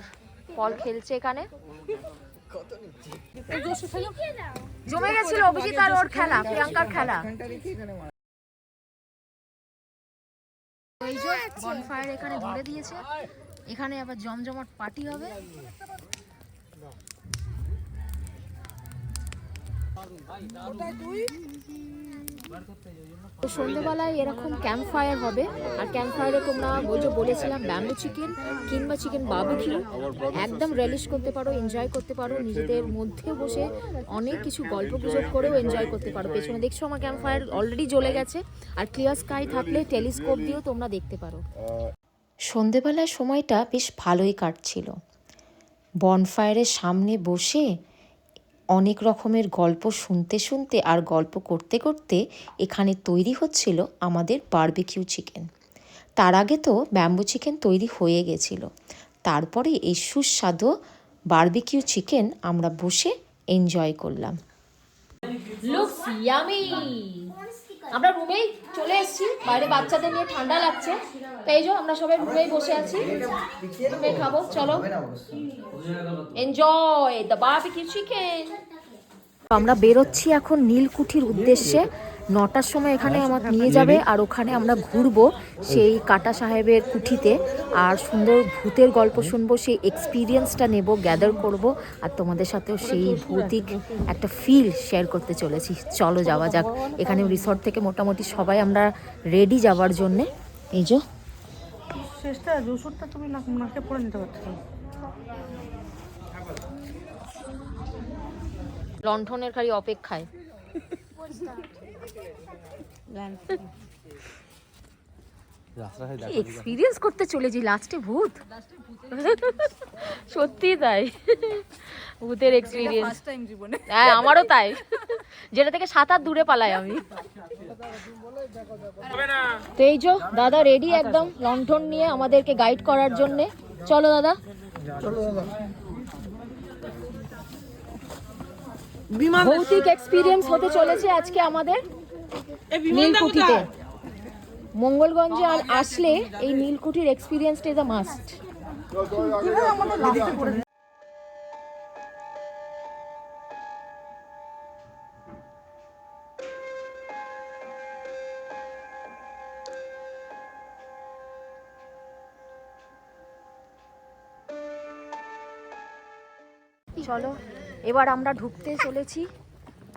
পল খেলছে এখানে। জমে গেছিল অভিজিৎ আর ওর খেলা, প্রিয়াঙ্কার খেলা। এই যে বনফায়ার এখানে ধরে দিয়েছে। এখানে আবার জমজমাট পার্টি হবে। তো সন্ধ্যেবেলায় এরকম ক্যাম্প ফায়ার হবে। আর ক্যাম্প ফায়ারে তোমরা বলেছিলাম ব্যাম্বু চিকেন কিংবা চিকেন বারবিকিউ একদম রিলিশ করতে পারো, এনজয় করতে পারো। নিজেদের মধ্যে বসে অনেক কিছু গল্প গুজব করেও এনজয় করতে পারো। পেছনে দেখছো আমার ক্যাম্প ফায়ার অলরেডি জ্বলে গেছে। আর ক্লিয়ার স্কাই থাকলে টেলিস্কোপ দিয়েও তোমরা দেখতে পারো। সন্ধেবেলার সময়টা বেশ ভালোই কাটছিল। বনফায়ারের সামনে বসে অনেক রকমের গল্প শুনতে শুনতে আর গল্প করতে করতে এখানে তৈরি হচ্ছিল আমাদের বারবিকিউ চিকেন। তার আগে তো ব্যাম্বু চিকেন তৈরি হয়ে গেছিল। তারপরে এই সুস্বাদু বারবিকিউ চিকেন আমরা বসে এনজয় করলাম। Looks yummy. আমরা রুমেই চলে এসেছি, বাইরে বাচ্চাদের নিয়ে ঠান্ডা লাগছে, তাই যে আমরা সবাই রুমেই বসে আছি, রুমে খাবো। চলো এনজয় দ্য বারবিকিউ চিকেন। আমরা বেরোচ্ছি এখন নীলকুঠির উদ্দেশ্যে। 9টার সময় এখানে আমার নিয়ে যাবে, আর ওখানে আমরা ঘুরবো সেই কাটা সাহেবের কুঠিতে, আর সুন্দর ভূতের গল্প শুনবো, সেই এক্সপিরিয়েন্সটা নেব, গ্যাদার করব, আর তোমাদের সাথেও সেই ভৌতিক একটা ফিল শেয়ার করতে চলেছি। চলো যাওয়া যাক। এখানে রিসর্ট থেকে মোটামুটি সবাই আমরা রেডি যাওয়ার জন্যে। এই যে শেষটা ওষুধটা তুমি নাকে পরে নিতে পারছো। লণ্ঠনের খালি অপেক্ষায়। এক্সপিরিয়েন্স করতে চলেছি, লাস্টে ভূত। সত্যি তাই, ভূতের এক্সপিরিয়েন্স। হ্যাঁ আমারও তাই, যেটা থেকে 7 হাত দূরে পালাই আমি। তো এই যে দাদা রেডি একদম লণ্ঠন নিয়ে আমাদেরকে গাইড করার জন্য। চলো দাদা। ভৌতিক এক্সপিরিয়েন্স হতে চলেছে আজকে আমাদের নীলকুঠিতে। মঙ্গলগঞ্জে আর আসলে এই নীলকুঠির এক্সপিরিয়েন্সটা ইজ আ মাস্ট। চলো এবার আমরা ঢুকতে চলেছি।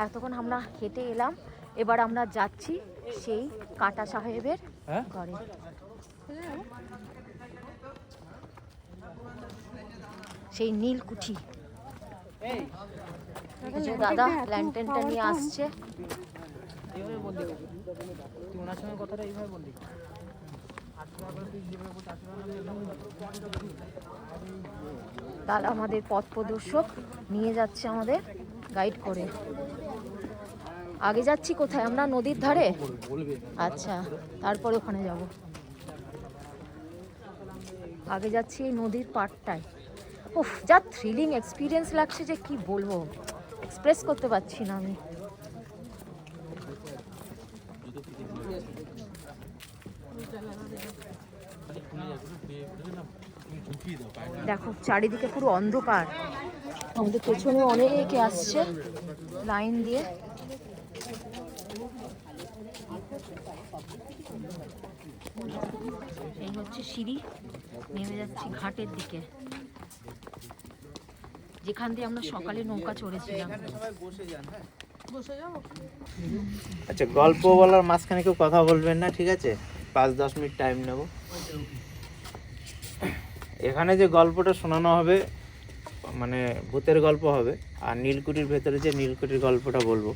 এতক্ষণ আমরা হেঁটে এলাম, এবার আমরা যাচ্ছি সেই কাটা সাহেবের ঘরে। সেই নীলকুঠি। দাদা ল্যান্টেনটা নিয়ে আসছে। এইভাবে বললি তুই ওনার সঙ্গে কথাটা এইভাবে বললি। তারা আমাদের পথ প্রদর্শক নিয়ে যাচ্ছে আমাদের গাইড করে। আগে যাচ্ছি কোথায় আমরা? নদীর ধারে। আচ্ছা, তারপরে ওখানে যাব। আগে যাচ্ছি এই নদীর পাড়টায়। উফ, যা থ্রিলিং এক্সপিরিয়েন্স লাগছে যে কি বলবো, এক্সপ্রেস করতে পারছি না আমি। দেখো চারিদিকে পুরো অন্ধকার, আমাদের পেছনে অনেকে আসছে লাইন দিয়ে। এই হচ্ছে সিঁড়ি, নেমে যাচ্ছি ঘাটের দিকে, যেখান দিয়ে আমরা সকালে নৌকা চড়েছিলাম। আচ্ছা, গল্প বলার মাঝখানে কেউ কথা বলবেন না, ঠিক আছে? 5-10 মিনিট টাইম নেব। এখানে যে গল্পটা শোনানো হবে মানে ভূতের গল্প হবে, আর নীলকুঠির ভেতরে যে নীলকুঠির গল্পটা বলবো।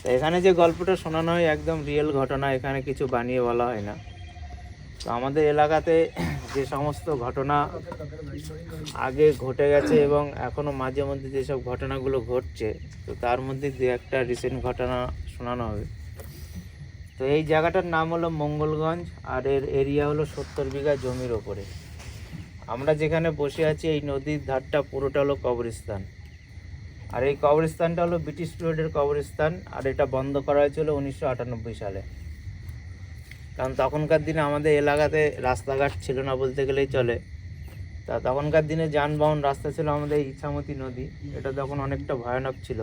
তো এখানে যে গল্পটা শোনানো হয় একদম রিয়েল ঘটনা, এখানে কিছু বানিয়ে বলা হয় না। তো আমাদের এলাকাতে যে সমস্ত ঘটনা আগে ঘটে গেছে এবং এখনও মাঝে মধ্যে যেসব ঘটনাগুলো ঘটছে, তো তার মধ্যে দু একটা রিসেন্ট ঘটনা শোনানো হবে। তো এই জায়গাটার নাম হলো মঙ্গলগঞ্জ, আর এর এরিয়া হলো 70 বিঘা জমির ওপরে। আমরা যেখানে বসে আছি এই নদীর ধারটা পুরোটা হলো কবরস্থান, আর এই কবরস্থানটা হলো ব্রিটিশ পিরিয়ডের কবরস্থান, আর এটা বন্ধ করা হয়েছিল 1998 সালে। কারণ তখনকার দিনে আমাদের এলাকাতে রাস্তাঘাট ছিল না বলতে গেলেই চলে। তা তখনকার দিনে যানবাহন রাস্তা ছিল আমাদের ইছামতি নদী, এটা তখন অনেকটা ভয়ানক ছিল।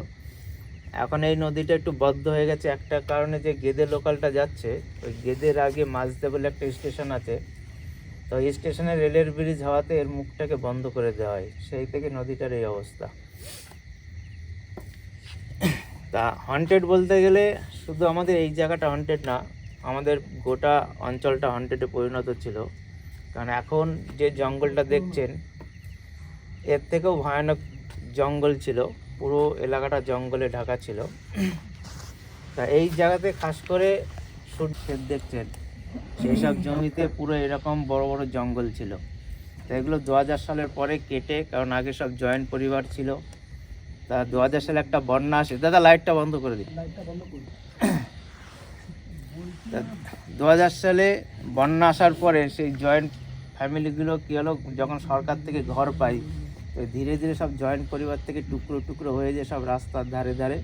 এখন এই নদীটা একটু বদ্ধ হয়ে গেছে একটা কারণে, যে গেদে লোকালটা যাচ্ছে, ওই গেদের আগে মাঝদে বলে একটা স্টেশন আছে, তো এই স্টেশনে রেলের ব্রিজ হওয়াতে এর মুখটাকে বন্ধ করে দেওয়া হয়, সেই থেকে নদীটার এই অবস্থা। তা হন্টেড বলতে গেলে শুধু আমাদের এই জায়গাটা হন্টেড না, আমাদের গোটা অঞ্চলটা হন্টেডে পরিণত ছিল। কারণ এখন যে জঙ্গলটা দেখছেন এর থেকেও ভয়ানক জঙ্গল ছিল, পুরো এলাকাটা জঙ্গলে ঢাকা ছিল। তা এই জায়গাতে খাস করে সূর্যের দেখছেন সেই সব জমিতে পুরো এরকম বড় বড় জঙ্গল ছিল। তা এগুলো 2000 সালের পরে কেটে, কারণ আগে সব জয়েন্ট পরিবার ছিল। তা 2000 সালে একটা বন্যা আসে, দাদা লাইটটা বন্ধ করে দিন। 2000 সালে বন্যা আসার পরে সেই জয়েন্ট ফ্যামিলিগুলো কী হলো, যখন সরকার থেকে ঘর পাই, তো ধীরে ধীরে সব জয়েন্ট পরিবার থেকে টুকরো টুকরো হয়ে যে সব রাস্তার ধারে ধারে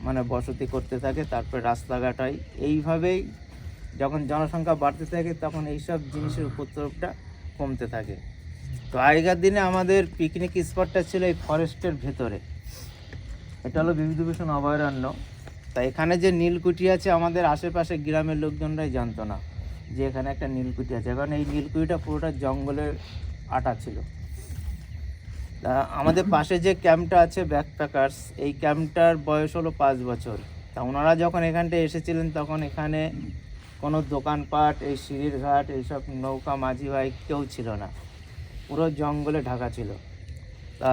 মানে বসতি করতে থাকে। তারপরে রাস্তাঘাট হয়। এইভাবেই যখন জনসংখ্যা বাড়তে থাকে তখন এইসব জিনিসের উপদ্রবটা কমতে থাকে। তো আগেকার দিনে আমাদের পিকনিক স্পটটা ছিল এই ফরেস্টের ভেতরে, এটা হলো বিভূতিভূষণ অভয়ারণ্য। তাই এখানে যে নীলকুঠি আছে আমাদের আশেপাশে গ্রামের লোকজনরাই জানতো না যে এখানে একটা নীলকুঠি আছে, কারণ এই নীলকুঠিটা পুরোটা জঙ্গলের আটা ছিল। তা আমাদের পাশে যে ক্যাম্পটা আছে ব্যাকপ্যাকার্স, এই ক্যাম্পটার বয়স হলো 5 বছর। তা ওনারা যখন এখানটায় এসেছিলেন তখন এখানে কোনো দোকানপাট, এই সিঁড়ির ঘাট, এইসব নৌকা মাঝি ভাই কেউ ছিল না, পুরো জঙ্গলে ঢাকা ছিল। তা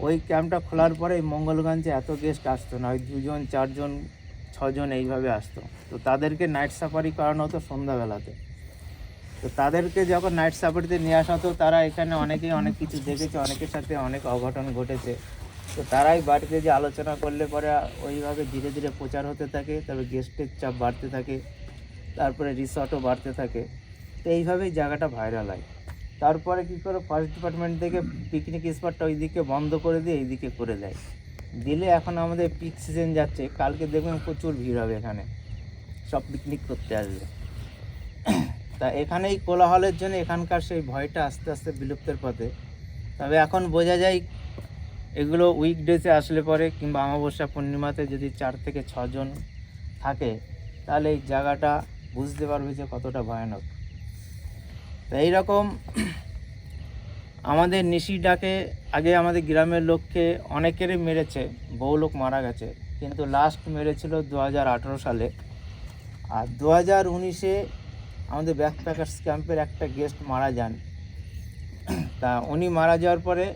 ওই ক্যাম্পটা খোলার পরে এই মঙ্গলগঞ্জে এত গেস্ট আসতো না, ওই 2 জন 4 জন 6 জন এইভাবে আসতো। তো তাদেরকে নাইট সাফারি করানো হতো সন্ধ্যাবেলাতে। তো তাদেরকে যখন নাইট সাফারিতে নিয়ে আসা হতো, তারা এখানে অনেকেই অনেক কিছু দেখেছে, অনেকের সাথে অনেক অঘটন ঘটেছে। তো তারাই বাড়িতে যে আলোচনা করলে পরে ওইভাবে ধীরে ধীরে প্রচার হতে থাকে, তবে গেস্টের চাপ বাড়তে থাকে, তারপরে রিসর্টও বাড়তে থাকে। তো এইভাবেই জায়গাটা ভাইরাল হয়। তারপরে কী করে ফরেস্ট ডিপার্টমেন্ট থেকে পিকনিক স্পটটা ওইদিকে বন্ধ করে দিয়ে এইদিকে করে দেয়, দিলে এখন আমাদের পিক সিজন যাচ্ছে, কালকে দেখবেন প্রচুর ভিড় হবে, এখানে সব পিকনিক করতে আসবে। তা এখানেই কোলাহলের জন্য এখানকার সেই ভয়টা আস্তে আস্তে বিলুপ্তের পথে। তবে এখন বোঝা যায় এগুলো উইকডেজে আসলে পরে কিংবা অমাবস্যা পূর্ণিমাতে যদি 4 থেকে 6 জন থাকে, তাহলে এই জায়গাটা বুঝতে পারবে যে কতটা ভয়ানক। তো এইরকম আমাদের নিশিটাকে আগে আমাদের গ্রামের লোককে অনেকেরই মেরেছে, বহু লোক মারা গেছে, কিন্তু লাস্ট মেরেছিল 2018 সালে। আর 2019-এ আমাদের ব্যাকপ্যাকার্স ক্যাম্পের একটা গেস্ট মারা যান। তা উনি মারা যাওয়ার পরে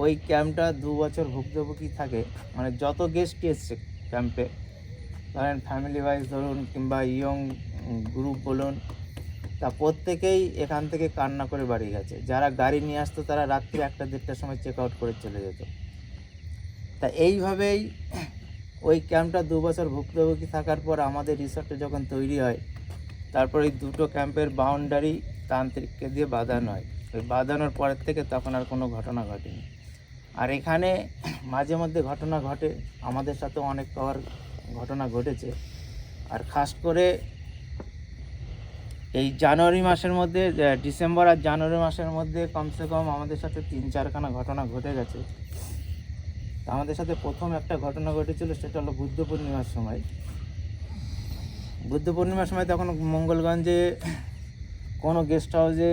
ওই ক্যাম্পটা 2 বছর ভুক্তভোগী থাকে, মানে যত গেস্ট এসছে ক্যাম্পে ধরেন ফ্যামিলি ওয়াইজ ধরুন কিংবা ইয়ং গ্রুপ বলুন, তা প্রত্যেকেই এখান থেকে কান্না করে বাড়ি গেছে। যারা গাড়ি নিয়ে আসতো তারা রাত্রি 1টা-1:30টার সময় চেক আউট করে চলে যেত। তা এইভাবেই ওই ক্যাম্পটা 2 বছর ভুক্তভোগী থাকার পর আমাদের রিসর্টে যখন তৈরি হয়, তারপর এই দুটো ক্যাম্পের বাউন্ডারি তান্ত্রিককে দিয়ে বাঁধানো হয়। ওই বাঁধানোর পরের থেকে তখন আর কোনো ঘটনা ঘটেনি। আর এখানে মাঝে মধ্যে ঘটনা ঘটে, আমাদের সাথেও অনেক কবার ঘটনা ঘটেছে। আর খাস করে এই জানুয়ারি মাসের মধ্যে, ডিসেম্বর আর জানুয়ারি মাসের মধ্যে কমসে কম আমাদের সাথে 3-4খানা ঘটনা ঘটে গেছে। তা আমাদের সাথে প্রথম একটা ঘটনা ঘটেছিল, সেটা হলো বুদ্ধ পূর্ণিমার সময়। বুদ্ধ পূর্ণিমার সময় তখন মঙ্গলগঞ্জে কোনো গেস্ট হাউসে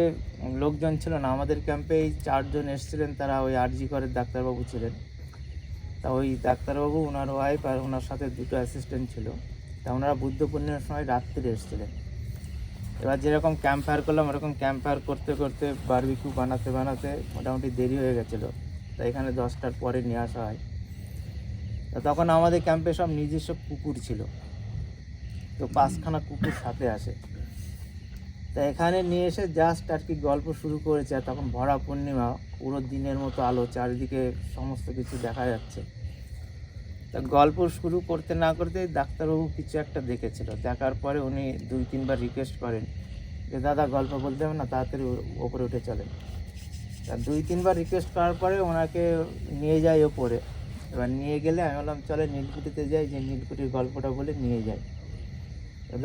লোকজন ছিল না। আমাদের ক্যাম্পেই 4 জন এসেছিলেন, তারা ওই আরজি করের ডাক্তারবাবু ছিলেন। তা ওই ডাক্তারবাবু, ওনার ওয়াইফ আর ওনার সাথে 2টো অ্যাসিস্ট্যান্ট ছিল। তা ওনারা বুদ্ধ পূর্ণিমার সময় রাত্রে এসেছিলেন। এবার যেরকম ক্যাম্প ফায়ার করলাম, ওরকম ক্যাম্প ফায়ার করতে করতে বারবিকিউ বানাতে বানাতে মোটামুটি দেরি হয়ে গেছিলো। তা এখানে 10টার পরে নিয়ে আসা হয়। তা তখন আমাদের ক্যাম্পে সব নিজস্ব কুকুর ছিল, তো 5খানা কুকুর সাথে আসে। তা এখানে নিয়ে এসে জাস্ট আর কি গল্প শুরু করেছে। আর তখন ভরা পূর্ণিমা, পুরো দিনের মতো আলো, চারিদিকে সমস্ত কিছু দেখা যাচ্ছে। তা গল্প শুরু করতে না করতেই ডাক্তারবাবু কিছু একটা দেখেছিল। দেখার পরে উনি 2-3বার রিকোয়েস্ট করেন যে দাদা গল্প বলতে হবে না, তাড়াতাড়ি ওপরে উঠে চলেন। তা 2-3বার রিকোয়েস্ট করার পরে ওনাকে নিয়ে যাই ওপরে। এবার নিয়ে গেলে আমি বললাম চলে নীলকুঠিতে যাই, যে নীলকুঠির গল্পটা বলে নিয়ে যাই।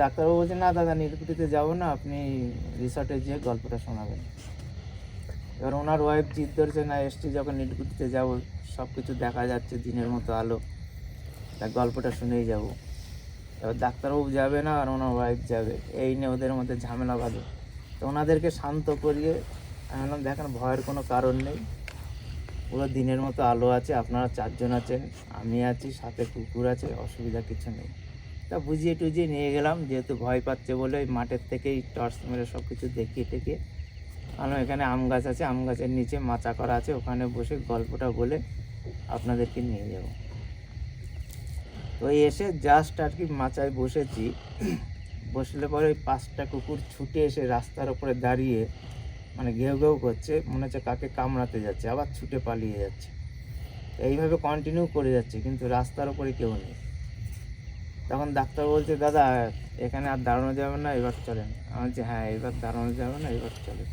ডাক্তারবাবু বলছে না দাদা, নীলকুঠিতে যাবো না, আপনি রিসর্টে যেয়ে গল্পটা শোনাবেন। এবার ওনার ওয়াইফ জিদ ধরছে, না এসছি যখন নীলকুঠিতে যাবো, সব কিছু দেখা যাচ্ছে দিনের মতো আলো, তা গল্পটা শুনেই যাব। এবার ডাক্তারবাবু যাবে না আর ওনার ওয়াইফ যাবে, এই নিয়ে ওদের মধ্যে ঝামেলা বাঁধে। তো ওনাদেরকে শান্ত করিয়ে আমি বললাম দেখেন ভয়ের কোনো কারণ নেই, পুরো দিনের মতো আলো আছে, আপনারা 4 জন আছেন, আমি আছি, সাথে কুকুর আছে, অসুবিধা কিছু নেই। তা বুঝিয়ে টুজিয়ে নিয়ে গেলাম, যেহেতু ভয় পাচ্ছে বলে ওই মাঠের থেকেই টর্চ মেরে সব কিছু দেখিয়ে টেকে আনো। এখানে আম গাছ আছে, আম গাছের নিচে মাচা করা আছে, ওখানে বসে গল্পটা বলে আপনাদেরকে নিয়ে যাব। তো এসে জাস্ট আর কি মাচায় বসেছি, বসলে পরে ওই 5টা কুকুর ছুটে এসে রাস্তার ওপরে দাঁড়িয়ে মানে ঘেউ ঘেউ করছে, মনে হচ্ছে কাকে কামড়াতে যাচ্ছে, আবার ছুটে পালিয়ে যাচ্ছে। এইভাবে কন্টিনিউ করে যাচ্ছে, কিন্তু রাস্তার ওপরে কেউ নেই। তখন ডাক্তার বলছে দাদা এখানে আর দাঁড়ানো যাবে না, এবার চলেন। আমি বলছি হ্যাঁ এবার দাঁড়ানো যাবে না, এবার চলেন।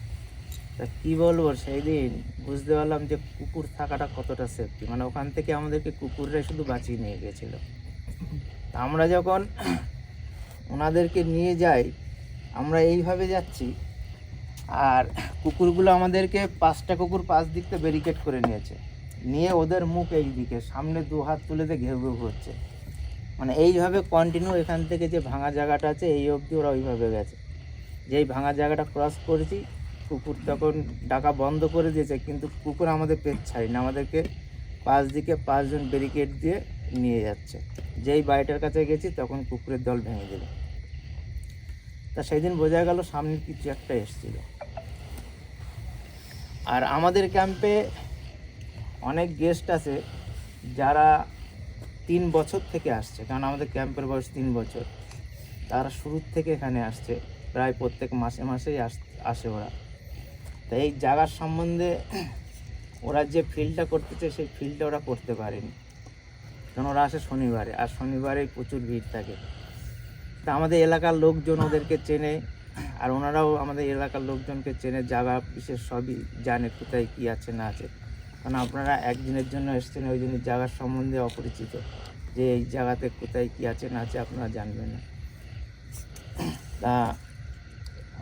তা কী বলবো, সেই দিন বুঝতে পারলাম যে কুকুর থাকাটা কতটা সেফটি। মানে ওখান থেকে আমাদেরকে কুকুররাই শুধু বাঁচিয়ে নিয়ে গেছিলো। তা আমরা যখন ওনাদেরকে নিয়ে যাই, আমরা এইভাবে যাচ্ছি, আর কুকুরগুলো আমাদেরকে 5টা কুকুর 5 দিক থেকে ব্যারিকেড করে নিয়েছে, নিয়ে ওদের মুখ এই দিকে, সামনে 2 হাত তুলে দিয়ে ঘেউ ঘেউ করছে। মানে এইভাবে কন্টিনিউ এখান থেকে যে ভাঙা জায়গাটা আছে এই অবধি ওরা ওইভাবে গেছে। যেই ভাঙা জায়গাটা ক্রস করেছি, কুকুর তখন ডাকা বন্ধ করে দিয়েছে, কিন্তু কুকুর আমাদের পেট ছাড়েনি, আমাদেরকে 5 দিকে 5 জন ব্যারিকেড দিয়ে নিয়ে যাচ্ছে। যেই বাড়িটার কাছে গেছি তখন কুকুরের দল ভেঙে দিল। তা সেই দিন বোঝা গেল সামনে কিছু একটা এসেছিল। আর আমাদের ক্যাম্পে অনেক গেস্ট আছে যারা 3 বছর থেকে আসছে, কারণ আমাদের ক্যাম্পের বয়স 3 বছর। তারা শুরুর থেকে এখানে আসছে, প্রায় প্রত্যেক মাসে মাসেই আসে ওরা। তো এই জায়গার সম্বন্ধে ওরা যে ফিলটা করতেছে সেই ফিলটা ওরা করতে পারেনি, কারণ ওরা আসে শনিবারে, আর শনিবারেই প্রচুর ভিড় থাকে। তা আমাদের এলাকার লোকজন ওদেরকে চেনে, আর ওনারাও আমাদের এলাকার লোকজনকে চেনে, জায়গা বিশেষ সবই জানে কোথায় কী আছে না আছে। কারণ আপনারা একদিনের জন্য এসেছেন, ওই জন্য জায়গার সম্বন্ধে অপরিচিত, যে এই জায়গাতে কোথায় কী আছে না আছে আপনারা জানবেন না। তা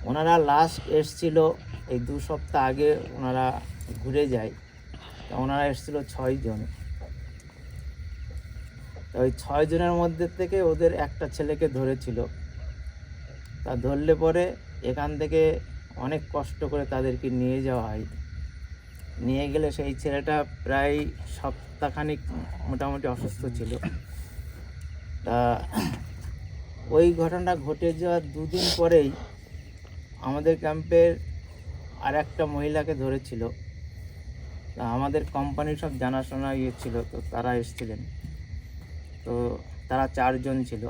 ওনারা লাস্ট এসছিল এই 2 সপ্তাহ আগে, ওনারা ঘুরে যায়। তা ওনারা এসেছিল 6 জন। তো ওই 6 জনের মধ্যে থেকে ওদের একটা ছেলেকে ধরেছিল। তা ধরলে পরে এখান থেকে অনেক কষ্ট করে তাদেরকে নিয়ে যাওয়া হয়। নিয়ে গেলে সেই ছেলেটা প্রায় সপ্তাহখানিক মোটামুটি অসুস্থ ছিল। তা ওই ঘটনাটা ঘটে যাওয়ার 2 দিন পরেই আমাদের ক্যাম্পের আর একটা মহিলাকে ধরেছিল। তা আমাদের কোম্পানির সব জানাশোনা ছিল, তো তারা এসেছিলেন। তো তারা 4 জন ছিল।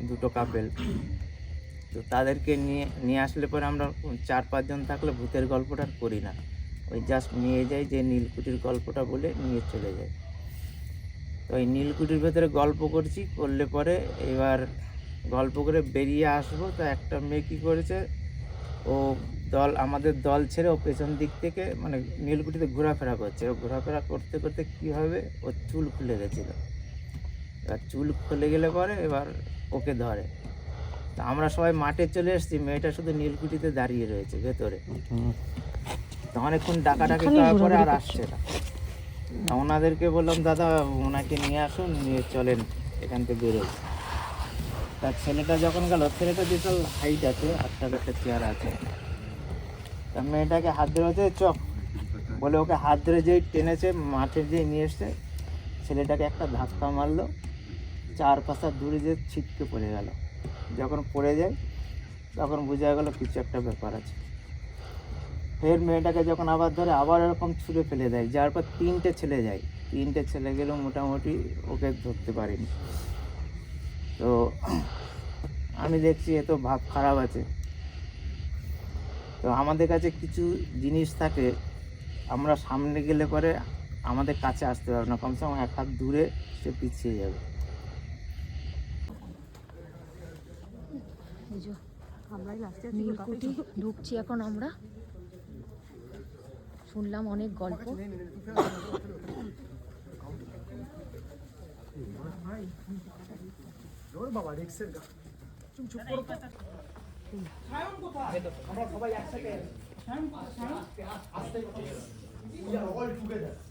দুটো কাপেল। তো তাদেরকে নিয়ে আসলে পরে আমরা 4-5 জন থাকলে ভূতের গল্পটা আর করি না, ওই জাস্ট নিয়ে যাই যে নীলকুঠির গল্পটা বলে নিয়ে চলে যাই। তো ওই নীলকুঠির ভেতরে গল্প করলে পরে এবার গল্প করে বেরিয়ে আসবো, তো একটা মেয়ে কী করেছে, ও আমাদের দল ছেড়ে ও পেছন দিক থেকে মানে নীলকুঠিতে ঘোরাফেরা করছে। ও ঘোরাফেরা করতে করতে কী হবে, ওর চুল খুলে গেছিলো। এবার চুল খুলে গেলে পরে এবার ওকে ধরে। তা আমরা সবাই মাঠে চলে এসেছি, মেয়েটা শুধু নীলকুঠিতে দাঁড়িয়ে রয়েছে ভেতরে। তো অনেকক্ষণ ডাকাডাকি করার পরে আর আসছে না। ওনাদেরকে বললাম, দাদা ওনাকে নিয়ে আসুন, নিয়ে চলেন এখান থেকে বেরোই। তার ছেলেটা যখন গেল, ছেলেটা বিশাল হাইট আছে, আটটার একটা চেয়ার আছে। তা মেয়েটাকে হাত ধরে চপ বলে ওকে হাত ধরে যেই টেনেছে, মাঠে যেই নিয়ে এসছে, ছেলেটাকে একটা ধাক্কা মারলো, 4 পাশা দূরে যে ছিটকে পড়ে গেল। যখন পড়ে যায় তখন বোঝা গেল কিছু একটা ব্যাপার আছে। ফের মেয়েটাকে যখন আবার ধরে, আবার এরকম ছুঁড়ে ফেলে দেয়, যার পর 3টে ছেলে যায়। 3টে ছেলে গেলেও মোটামুটি ওকে ধরতে পারিনি। তো আমি দেখছি এ তো ভাব খারাপ আছে। তো আমাদের কাছে কিছু জিনিস থাকে, আমরা সামনে গেলে পরে আমাদের কাছে আসতে পারবে না, কমসে কম 1 হাত দূরে সে পিছিয়ে যাবে। নীলকুঠি ঢুকছি এখন আমরা। শুনলাম অনেক গল্প।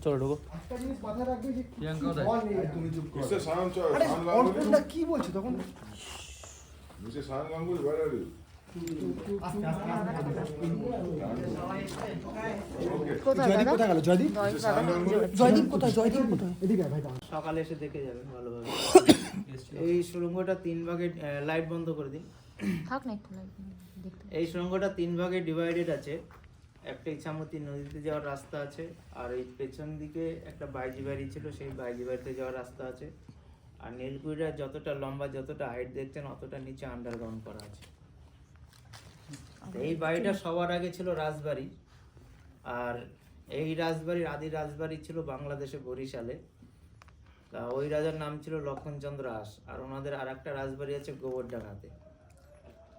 চলো ঢুকো। কি বলছো তখন? কোথায় দাদা? জয়দীপ কোথায়? জয়দীপ কোথায়? সকালে এসে দেখে যাবেন ভালোভাবে। এই সুড়ঙ্গটা 3 ভাগে, লাইট বন্ধ করে দিন। থাক না একটু দেখতে। এই সুড়ঙ্গটা 3 ভাগে ডিভাইডেড আছে। একটা ইছামতি নদীতে যাওয়ার রাস্তা আছে, আর এই পেছন দিকে একটা বাইজি বাড়ি ছিল, সেই বাইজি বাড়িতে যাওয়ার রাস্তা আছে। আর নীলকুঠিটা যতটা লম্বা, যতটা হাইট দেখছেন, অতটা নিচে আন্ডারগ্রাউন্ড করা আছে। এই বাড়িটা সবার আগে ছিল রাজবাড়ি, আর এই রাজবাড়ির আদি রাজবাড়ি ছিল বাংলাদেশে বরিশালে। তা ওই রাজার নাম ছিল লক্ষণচন্দ্র আস, আর ওনাদের আর একটা রাজবাড়ি আছে গোবরডাঙ্গাতে।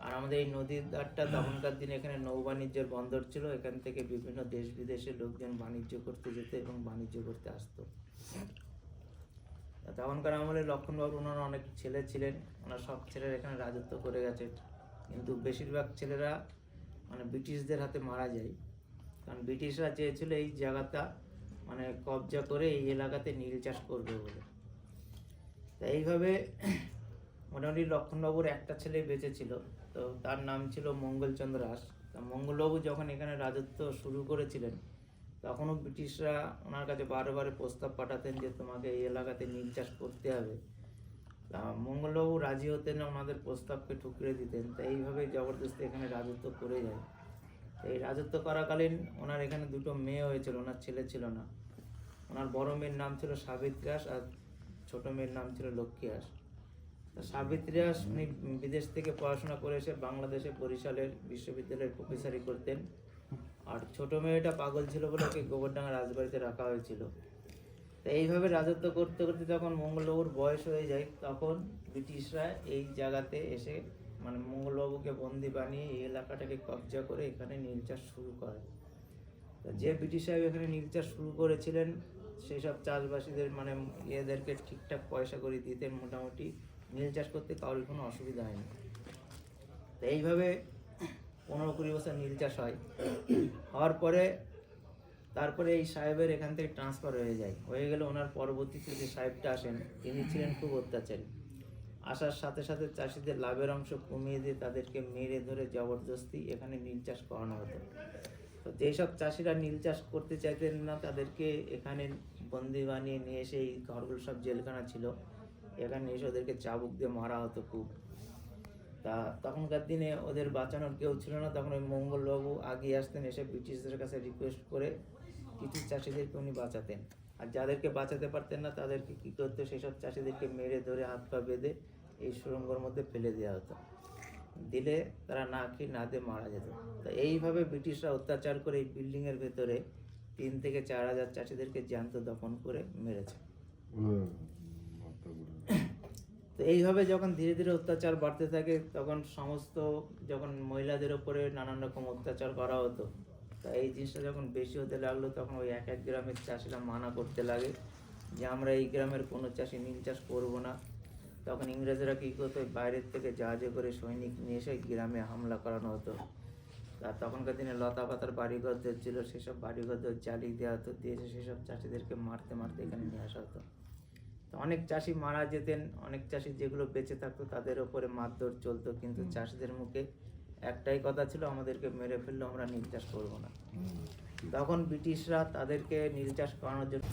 আর আমাদের এই নদীর ধারটা তখনকার দিনে এখানে নৌ বাণিজ্যের বন্দর ছিল, এখান থেকে বিভিন্ন দেশ বিদেশে লোকজন বাণিজ্য করতে যেত এবং বাণিজ্য করতে আসতো। তখনকার আমলে লক্ষণবাবু ওনার অনেক ছেলে ছিলেন, ওনার সব ছেলেরা এখানে রাজত্ব করে গেছে, কিন্তু বেশিরভাগ ছেলেরা মানে ব্রিটিশদের হাতে মারা যায়। কারণ ব্রিটিশরা চেয়েছিল এই জায়গাটা মানে কবজা করে এই এলাকাতে নীল চাষ করবে বলে। তা এইভাবে মোটামুটি লক্ষণবাবুর একটা ছেলে বেঁচে ছিল, তো তার নাম ছিল মঙ্গলচন্দ্র আস। তা মঙ্গলবাবু যখন এখানে রাজত্ব শুরু করেছিলেন, তখনও ব্রিটিশরা ওনার কাছে বারে প্রস্তাব পাঠাতেন যে তোমাকে এই এলাকাতে নীল চাষ করতে হবে। তা মঙ্গলবাবু রাজি হতেন না, ওনাদের প্রস্তাবকে ঠুকরে দিতেন। তা এইভাবে জবরদস্তি এখানে রাজত্ব করে যায়। এই রাজত্ব করাকালীন ওনার এখানে 2টো মেয়ে হয়েছিল, ওনার ছেলে ছিল না। ওনার বড় মেয়ের নাম ছিল সাবিত্রী আস, আর ছোট মেয়ের নাম ছিল লক্ষ্মী আস। সাবিত্রী আস উনি বিদেশ থেকে পড়াশোনা করে এসে বাংলাদেশে বরিশালের বিশ্ববিদ্যালয়ের প্রফেসরি করতেন। আর ছোট মেয়েটা পাগল ছিল বলে ওকে গোবরডাঙ্গা রাজবাড়িতে রাখা হয়েছিল। তো এইভাবে রাজত্ব করতে করতে যখন মঙ্গলবাবুর বয়স হয়ে যায়, তখন ব্রিটিশরা এই জায়গাতে এসে মানে মঙ্গলবাবুকে বন্দি বানিয়ে এই এলাকাটাকে কবজা করে এখানে নীল চাষ শুরু করে। তো যে ব্রিটিশ সাহেব এখানে নীল চাষ শুরু করেছিলেন, সেই সব চাষবাসীদের মানে এদেরকে ঠিকঠাক পয়সা করে দিতেন, মোটামুটি নীল চাষ করতে কারোর কোনো অসুবিধা হয়নি। তো এইভাবে 15-20 বছর নীল চাষ হয়। হওয়ার পরে তারপরে এই সাহেবের এখান থেকে ট্রান্সফার হয়ে গেলে ওনার পরবর্তীতে যে সাহেবটা আসেন, তিনি ছিলেন খুব অত্যাচারী। আসার সাথে সাথে চাষিদের লাভের অংশ কমিয়ে দিয়ে তাদেরকে মেরে ধরে জবরদস্তি এখানে নীল চাষ করানো হতো। তো যেসব চাষিরা নীল চাষ করতে চাইতেন না, তাদেরকে এখানে বন্দি বানিয়ে নিয়ে এসে, এই ঘরগুলো সব জেলখানা ছিল, এখানে এসে ওদেরকে চাবুক দিয়ে মারা হতো খুব। তা তখনকার দিনে ওদের বাঁচানোর কেউ ছিল না, তখন ওই মঙ্গলবাবু আগিয়ে আসতেন, এসে ব্রিটিশদের কাছে রিকোয়েস্ট করে কিছু চাষিদেরকে উনি বাঁচাতেন। আর যাদেরকে বাঁচাতে পারতেন না তাদেরকে কী করতো, সেসব চাষিদেরকে মেরে ধরে হাত পা বেঁধে এই সুড়ঙ্গর মধ্যে ফেলে দেওয়া হতো, দিলে তারা না খেয়ে না দিয়ে মারা যেত। তো এইভাবে ব্রিটিশরা অত্যাচার করে এই বিল্ডিংয়ের ভেতরে 3 থেকে 4 হাজার চাষিদেরকে জ্যান্ত দফন করে মেরেছে। তো এইভাবে যখন ধীরে ধীরে অত্যাচার বাড়তে থাকে, তখন যখন মহিলাদের ওপরে নানান রকম অত্যাচার করা হতো, তা এই জিনিসটা যখন বেশি হতে লাগলো, তখন ওই এক এক গ্রামের চাষিরা মানা করতে লাগে যে আমরা এই গ্রামের কোনো চাষি নীল চাষ করবো না। তখন ইংরেজরা কী করতো, বাইরের থেকে জাহাজে করে সৈনিক নিয়ে এসে গ্রামে হামলা করানো হতো। আর তখনকার দিনে লতা পাতার বাড়িঘর ছিল, সেসব বাড়িঘর জ্বালিয়ে দেওয়া হতো, দিয়ে সেসব চাষিদেরকে মারতে মারতে এখানে নিয়ে আসা হতো। তো অনেক চাষি মারা যেতেন, অনেক চাষি যেগুলো বেঁচে থাকতো তাদের ওপরে মারধর চলতো, কিন্তু চাষিদের মুখে একটাই কথা ছিল, আমাদেরকে মেরে ফেললেও আমরা নীল চাষ করবো না। তখন ব্রিটিশরা তাদেরকে নীল চাষ করানোর জন্য,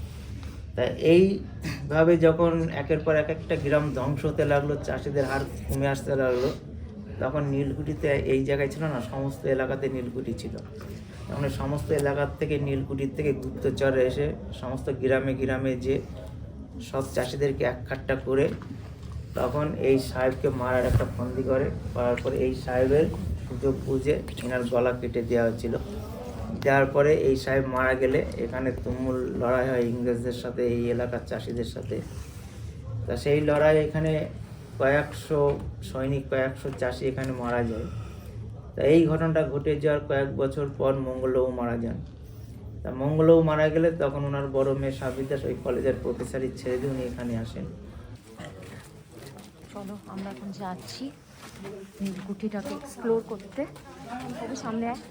তা এইভাবে যখন একের পর এক একটা গ্রাম ধ্বংস হতে লাগলো, চাষিদের হার কমে আসতে লাগলো, তখন নীলকুঠিতে এই জায়গায় ছিল না, সমস্ত এলাকাতে নীলকুঠি ছিল। তখন সমস্ত এলাকার থেকে নীলকুঠির থেকে গুপ্তচর এসে সমস্ত গ্রামে গ্রামে যে সব চাষিদেরকে এক খাট্টা করে তখন এই সাহেবকে মারার একটা ফন্দি করার পরে এই সাহেবের সুযোগ বুঝে এনার গলা কেটে দেওয়া হয়েছিল। দেওয়ার পরে এই সাহেব মারা গেলে এখানে তুমুল লড়াই হয় ইংরেজদের সাথে, এই এলাকার চাষিদের সাথে। তা সেই লড়াই এখানে কয়েকশো সৈনিক, কয়েকশো চাষি এখানে মারা যায়। তা এই ঘটনাটা ঘটে যাওয়ার কয়েক বছর পর মঙ্গলবাবু মারা যান। তা মঙ্গলবাবু মারা গেলে তখন ওনার বড় মেয়ে সাবিতা ওই কলেজের প্রফেসরই ছেড়ে দিয়ে উনি এখানে আসেন। চলো আমরা এখন যাচ্ছি নীলকুঠিটাকে এক্সপ্লোর করতে। তবে সামনে আয়।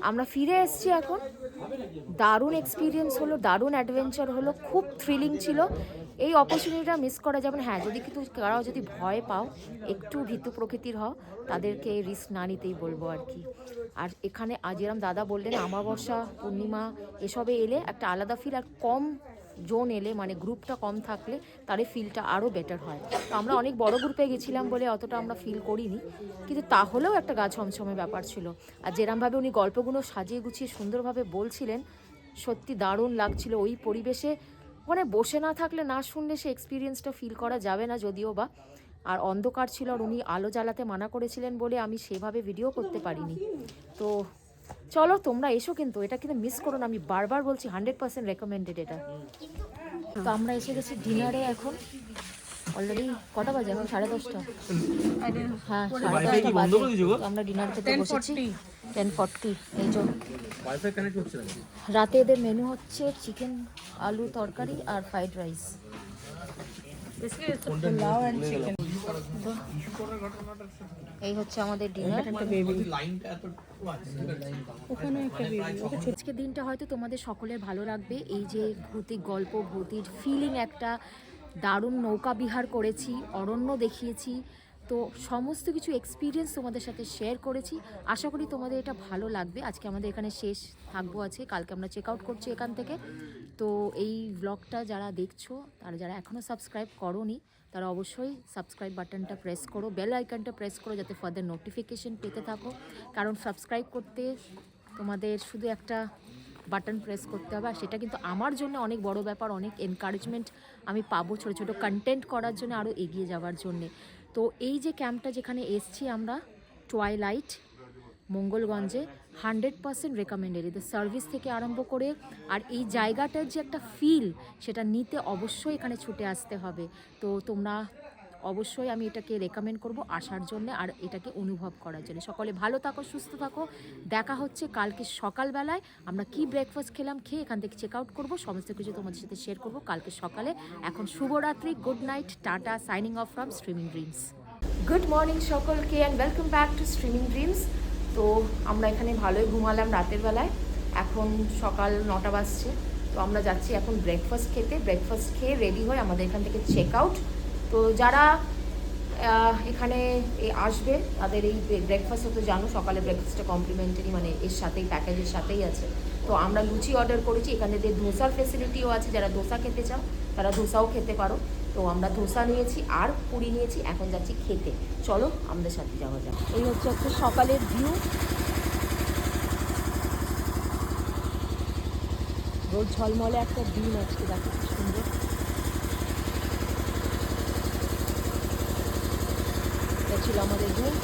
আমরা ফিরে এসেছি এখন। দারুণ এক্সপিরিয়েন্স হলো, দারুণ অ্যাডভেঞ্চার হলো, খুব থ্রিলিং ছিল। এই অপরচুনিটিটা মিস করা যাবে না। হ্যাঁ, যদি কিন্তু কারাও যদি ভয় পাও, একটু ভীতু প্রকৃতির হও, তাদেরকে রিস্ক না নিতেই বলবো আর কি। আর এখানে যেরকম দাদা বললেন, অমাবস্যা পূর্ণিমা এসবে এলে একটা আলাদা ফিল, আর কম জোন এলে মানে গ্রুপটা কম থাকলে তার ফিলটা আরও বেটার হয়। তো আমরা অনেক বড় গ্রুপে গেছিলাম বলে অতটা আমরা ফিল করিনি, কিন্তু তাহলেও একটা গা ছমছমে ব্যাপার ছিল। আর যেরমভাবে উনি গল্পগুলো সাজিয়ে গুছিয়ে সুন্দরভাবে বলছিলেন, সত্যি দারুণ লাগছিল। ওই পরিবেশে ওখানে বসে না থাকলে, না শুনলে সে এক্সপিরিয়েন্সটা ফিল করা যাবে না যদিও বা। আর অন্ধকার ছিল, আর উনি আলো জ্বালাতে মানা করেছিলেন বলে আমি সেভাবে ভিডিও করতে পারিনি। তো চলো তোমরা এসো, কিন্তু এটা কিন্তু মিস করো না, আমি বারবার বলছি, 100% রেকমেন্ডেড এটা। তো আমরা এসে গেছি ডিনারে এখন। অলরেডি কটা বাজে এখন? 10:30। হ্যাঁ, 10:30 বাজে। তো আমরা ডিনার খেতে বসেছি 10:40। এই জন্য রাতে এদের মেনু হচ্ছে চিকেন আলু তরকারি আর ফ্রাইড রাইস। এই হচ্ছে আমাদের ডিনার। আজকের দিনটা হয়তো তোমাদের সকলের ভালো লাগবে। এই যে ভৌতিক গল্প, ভৌতিক ফিলিং, একটা দারুণ নৌকা বিহার করেছি, অরণ্য দেখিয়েছি, তো সমস্ত কিছু এক্সপিরিয়েন্স তোমাদের সাথে শেয়ার করেছি। আশা করি তোমাদের এটা ভালো লাগবে। আজকে আমাদের এখানে শেষ থাকবো আছে, কালকে আমরা চেক আউট করছি এখান থেকে। তো এই ব্লগটা যারা দেখছো, তারা যারা এখনও সাবস্ক্রাইব করোনি, তারা অবশ্যই সাবস্ক্রাইব বাটনটা প্রেস করো, বেল আইকনটা প্রেস করো, যাতে ফার্দার নোটিফিকেশন পেতে থাকো। কারণ সাবস্ক্রাইব করতে তোমাদের শুধু একটা বাটন প্রেস করতে হবে, আর সেটা কিন্তু আমার জন্য অনেক বড় ব্যাপার, অনেক এনকারেজমেন্ট আমি পাবো ছোটো ছোটো কন্টেন্ট করার জন্য, আরও এগিয়ে যাওয়ার জন্যে। তো এই যে ক্যাম্পটা যেখানে এসছি আমরা, টুয়াইলাইট মঙ্গলগঞ্জে, 100% রেকমেন্ডেড। এদের সার্ভিস থেকে আরম্ভ করে আর এই জায়গাটার যে একটা ফিল, সেটা নিতে অবশ্যই এখানে ছুটে আসতে হবে। তো তোমরা অবশ্যই, আমি এটাকে রেকমেন্ড করব আসার জন্য আর এটাকে অনুভব করার জন্য। সকলে ভালো থাকো, সুস্থ থাকো। দেখা হচ্ছে কালকে সকালবেলায়। আমরা কি ব্রেকফাস্ট খেলাম, খেয়ে এখান থেকে চেক আউট করবো, সমস্ত কিছু তোমাদের সাথে শেয়ার করবো কালকে সকালে। এখন শুভরাত্রি, good night, ta-ta, signing off from streaming dreams. Good morning সকলকে and welcome back to streaming dreams. তো আমরা এখানে ভালোই ঘুমালাম রাতের বেলায়, এখন সকাল 9টা বাজছে। তো আমরা যাচ্ছি এখন ব্রেকফাস্ট খেতে। ব্রেকফাস্ট খেয়ে রেডি হয়ে আমাদের এখান থেকে চেক আউট। তো যারা এখানে আসবে তাদের এই ব্রেকফাস্ট তো জানো, সকালে ব্রেকফাস্টটা কমপ্লিমেন্টারি, মানে এর সাথেই, প্যাকেজের সাথেই আছে। তো আমরা লুচি অর্ডার করেছি, এখানে ধোসার ফেসিলিটিও আছে, যারা ধোসা খেতে চাও তারা ধোসাও খেতে পারো। তো আমরা ধোসা নিয়েছি আর পুরি নিয়েছি, এখন যাচ্ছি খেতে। চলো আমাদের সাথে যাওয়া যাক। এই হচ্ছে একটা সকালের ভিউ, রোদ ঝলমলে একটা দিন আজকে, দেখো কি সুন্দর। এটা ছিল আমাদের রুম।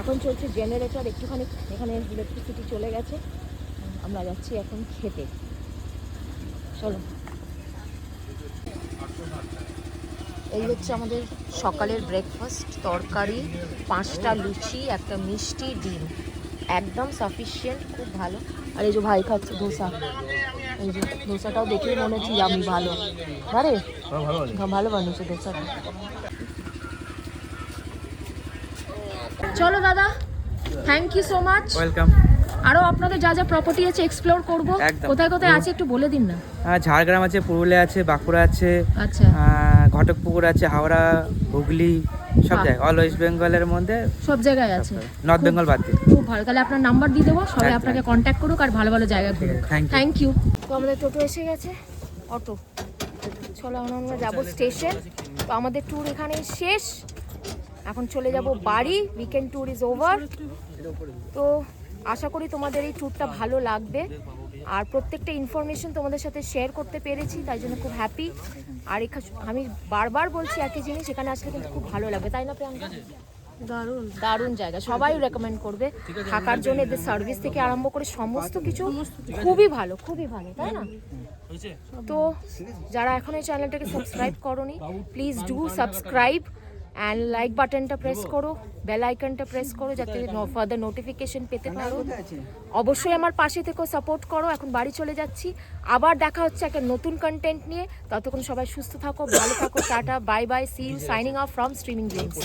এখন চলছে জেনারেটর, একটুখানি এখানে ইলেকট্রিসিটি চলে গেছে। আমরা যাচ্ছি এখন খেতে, চলো। এই হচ্ছে আমাদের সকালের ব্রেকফাস্ট, তরকারি, 5টা লুচি, একটা মিষ্টি, ডিম, একদম সাফিসিয়েন্ট, খুব ভালো। আর এই যে ভাই খাচ্ছে ধোসা, এই যে ধোসাটাও দেখেই মনে হচ্ছে আমি ভালো, আরে ভালো বানিয়েছে ধোসাটা। চলো দাদা, thank you so much, welcome. আরও আপনাদের যা যা প্রপার্টি আছে এক্সপ্লোর করবো। একদম। কোথায় কোথায় আছে একটু বলে দিন না। ঝাড়গ্রাম আছে, পুরুলিয়া আছে, বাঁকুড়া আছে, আচ্ছা, ঘটকপুকুর আছে, হাওড়া, হুগলি, সব বাহ। জায়গায়, অল ওয়েস্ট বেঙ্গলের মধ্যে, সব জায়গায় আছে। নর্থ বেঙ্গল বাদ দিয়ে। খুব ভালো, তাহলে আপনার নাম্বার দিয়ে দেবো, সবাই একদম। আপনাকে কন্ট্যাক্ট করুক আর ভালো ভালো জায়গা ঘুরুক। Thank you. Thank you. তো আমাদের টোটো এসে গেছে, অটো। চলো আমরা যাবো স্টেশন। তো আমাদের ট্যুর এখানে শেষ, এখন চলে যাব বাড়ি। Weekend tour is over. তো আশা করি তোমাদের এই ট্যুরটা ভালো লাগবে, আর প্রত্যেকটা ইনফরমেশন তোমাদের সাথে শেয়ার করতে পেরেছি, তাই জন্য খুব হ্যাপি। আর আমি বারবার বলছি একই জিনিস, এখানে আসলে কিন্তু খুব ভালো লাগবে, তাই না প্রিয়াঙ্কা? দারুণ দারুণ জায়গা, সবাই রেকমেন্ড করবে থাকার জন্য। এদের সার্ভিস থেকে আরম্ভ করে সমস্ত কিছু খুবই ভালো, খুবই ভালো, তাই না? তো যারা এখন এই চ্যানেলটাকে সাবস্ক্রাইব করোনি, please do subscribe and like বাটনটা প্রেস করো, বেল আইকনটা প্রেস করো, যাতে ফার্দার নোটিফিকেশন পেতে পারো। অবশ্যই আমার পাশে থেকেও সাপোর্ট করো। এখন বাড়ি চলে যাচ্ছি, আবার দেখা হচ্ছে একটা নতুন কন্টেন্ট নিয়ে। ততক্ষণ সবাই সুস্থ থাকো, ভালো থাকো, tata, bye bye, see you, signing off from streaming dreams.